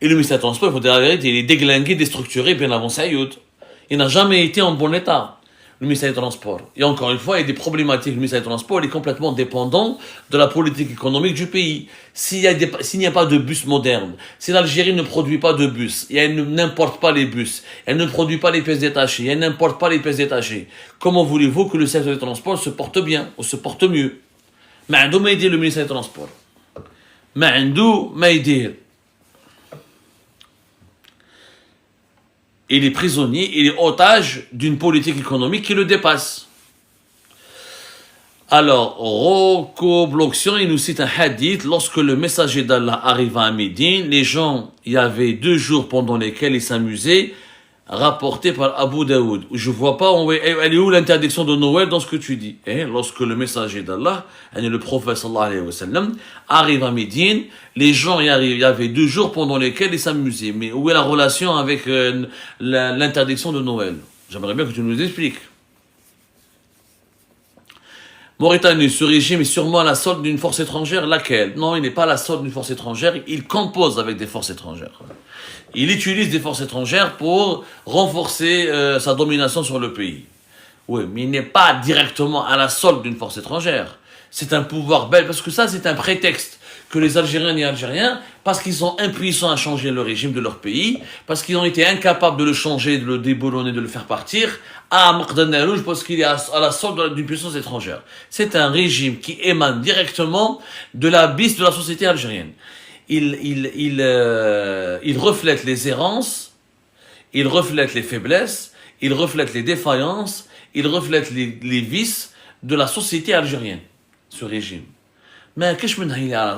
Et le ministère des Transports, il faut dire la vérité, il est déglingué, déstructuré bien avant Sayoud. Il n'a jamais été en bon état, le ministère des Transports. Et encore une fois, il y a des problématiques. Le ministère des Transports, il est complètement dépendant de la politique économique du pays. S'il n'y a pas de bus modernes, si l'Algérie ne produit pas de bus, et elle n'importe pas les bus, elle ne produit pas les pièces détachées, elle n'importe pas les pièces détachées, comment voulez-vous que le secteur des transports se porte bien, ou se porte mieux? Ma'andou m'a aidé le ministère des Transports. Ma'andou m'a aidé. Il est prisonnier, il est otage d'une politique économique qui le dépasse. Alors, Rocco Bloction, il nous cite un hadith. Lorsque le messager d'Allah arriva à Médine, les gens, il y avait 2 jours pendant lesquels ils s'amusaient, rapporté par Abu Daoud. Je vois pas, elle est où l'interdiction de Noël dans ce que tu dis? Lorsque le messager d'Allah, le prophète sallallahu alayhi wa sallam, arrive à Médine, les gens il y avait 2 jours pendant lesquels ils s'amusaient. Mais où est la relation avec l'interdiction de Noël? J'aimerais bien que tu nous expliques. Mauritanie, ce régime est sûrement à la solde d'une force étrangère. Laquelle? Non, il n'est pas à la solde d'une force étrangère, il compose avec des forces étrangères. Il utilise des forces étrangères pour renforcer sa domination sur le pays. Oui, mais il n'est pas directement à la solde d'une force étrangère. C'est un pouvoir belge, parce que ça, c'est un prétexte que les Algériens et Algériens, parce qu'ils sont impuissants à changer le régime de leur pays, parce qu'ils ont été incapables de le changer, de le déboulonner, de le faire partir, à Maqdana Rouge, parce qu'il est à la solde d'une puissance étrangère. C'est un régime qui émane directement de l'abysse de la société algérienne. Il reflète les errances, il reflète les faiblesses, il reflète les défaillances, il reflète les vices de la société algérienne, ce régime. Mais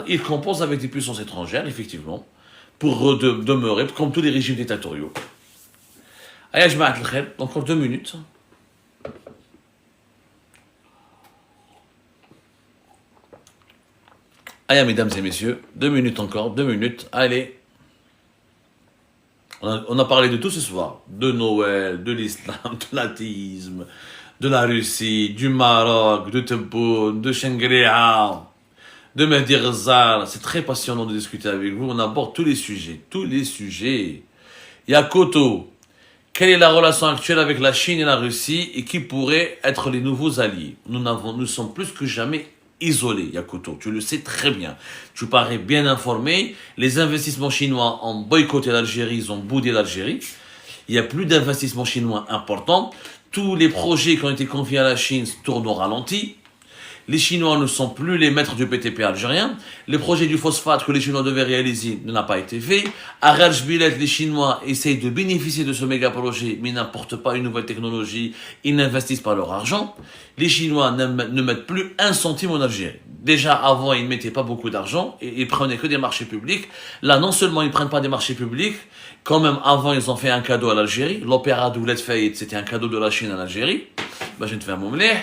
il compose avec des puissances étrangères, effectivement, pour demeurer, comme tous les régimes dictatoriaux. Allez, je m'arrête, encore 2 minutes. Allez, mesdames et messieurs, 2 minutes encore, 2 minutes, allez. On a parlé de tout ce soir, de Noël, de l'islam, de l'athéisme, de la Russie, du Maroc, de Tebboune, de Shangri-La, de Mehdi Ghazal. C'est très passionnant de discuter avec vous. On aborde tous les sujets. Tous les sujets. Il y a Koto. Quelle est la relation actuelle avec la Chine et la Russie et qui pourraient être les nouveaux alliés? Nous sommes plus que jamais isolés, Yakoto. Tu le sais très bien. Tu parais bien informé. Les investissements chinois ont boycotté l'Algérie, ils ont boudé l'Algérie. Il n'y a plus d'investissements chinois importants. Tous les projets qui ont été confiés à la Chine tournent au ralenti. Les Chinois ne sont plus les maîtres du BTP algérien. Le projet du phosphate que les Chinois devaient réaliser n'a pas été fait. À Rajbilet, les Chinois essayent de bénéficier de ce méga projet, mais n'apportent pas une nouvelle technologie. Ils n'investissent pas leur argent. Les Chinois ne mettent plus un centime en Algérie. Déjà, avant, ils ne mettaient pas beaucoup d'argent et ils prenaient que des marchés publics. Là, non seulement ils ne prennent pas des marchés publics, quand même, avant, ils ont fait un cadeau à l'Algérie. L'opéra d'Ouled Faïd, c'était un cadeau de la Chine à l'Algérie. Je vais te faire mon mleh.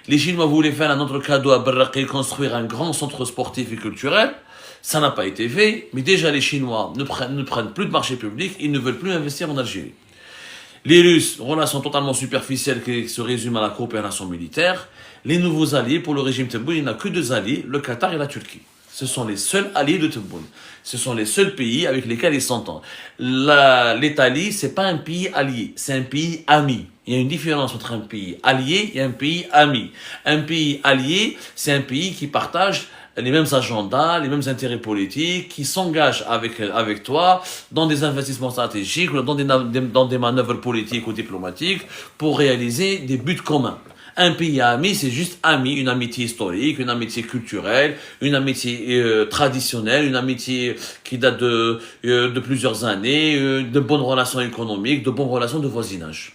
Les Chinois voulaient faire un autre cadeau à Barraqi, construire un grand centre sportif et culturel. Ça n'a pas été fait, mais déjà les Chinois ne prennent plus de marché public, ils ne veulent plus investir en Algérie. Les Russes, relation totalement superficielle qui se résume à la coopération militaire. Les nouveaux alliés pour le régime Tebboune, il n'y a que 2 alliés, le Qatar et la Turquie. Ce sont les seuls alliés de Tebboune. Ce sont les seuls pays avec lesquels ils s'entendent. L'Italie, c'est pas un pays allié, c'est un pays ami. Il y a une différence entre un pays allié et un pays ami. Un pays allié, c'est un pays qui partage les mêmes agendas, les mêmes intérêts politiques, qui s'engage avec toi dans des investissements stratégiques, dans des manœuvres politiques ou diplomatiques pour réaliser des buts communs. Un pays ami, c'est juste ami, une amitié historique, une amitié culturelle, une amitié traditionnelle, une amitié qui date de plusieurs années, de bonnes relations économiques, de bonnes relations de voisinage.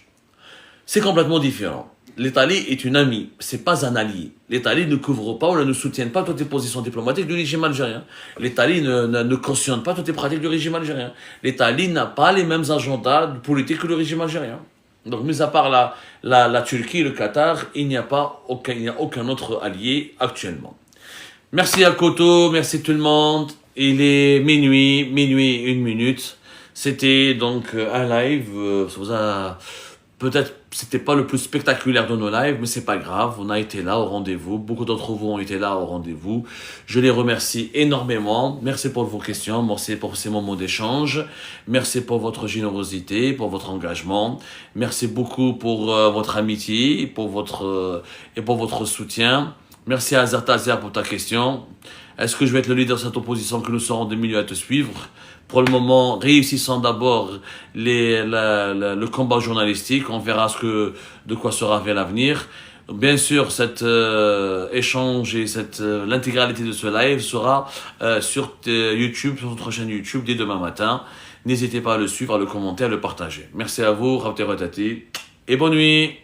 C'est complètement différent. L'Italie est une amie, c'est pas un allié. L'Italie ne couvre pas ou ne soutient pas toutes les positions diplomatiques du régime algérien. L'Italie ne cautionne pas toutes les pratiques du régime algérien. L'Italie n'a pas les mêmes agendas politiques que le régime algérien. Donc, mis à part la Turquie, le Qatar, il n'y a aucun autre allié actuellement. Merci à Koto, merci tout le monde. Il est minuit 1 minute. C'était donc un live, ça vous a... Peut-être c'était pas le plus spectaculaire de nos lives, mais c'est pas grave, on a été là au rendez-vous, beaucoup d'entre vous ont été là au rendez-vous. Je les remercie énormément, merci pour vos questions, merci pour ces moments d'échange, merci pour votre générosité, pour votre engagement, merci beaucoup pour votre amitié et pour votre soutien. Merci à Azertazer pour ta question. Est-ce que je vais être le leader de cette opposition que nous serons des milliers à te suivre? Pour le moment, réussissons d'abord le combat journalistique. On verra de quoi sera fait l'avenir. Bien sûr, cet échange et l'intégralité de ce live sera sur YouTube, sur notre chaîne YouTube dès demain matin. N'hésitez pas à le suivre, à le commenter, à le partager. Merci à vous, Rabté Ratati, et bonne nuit.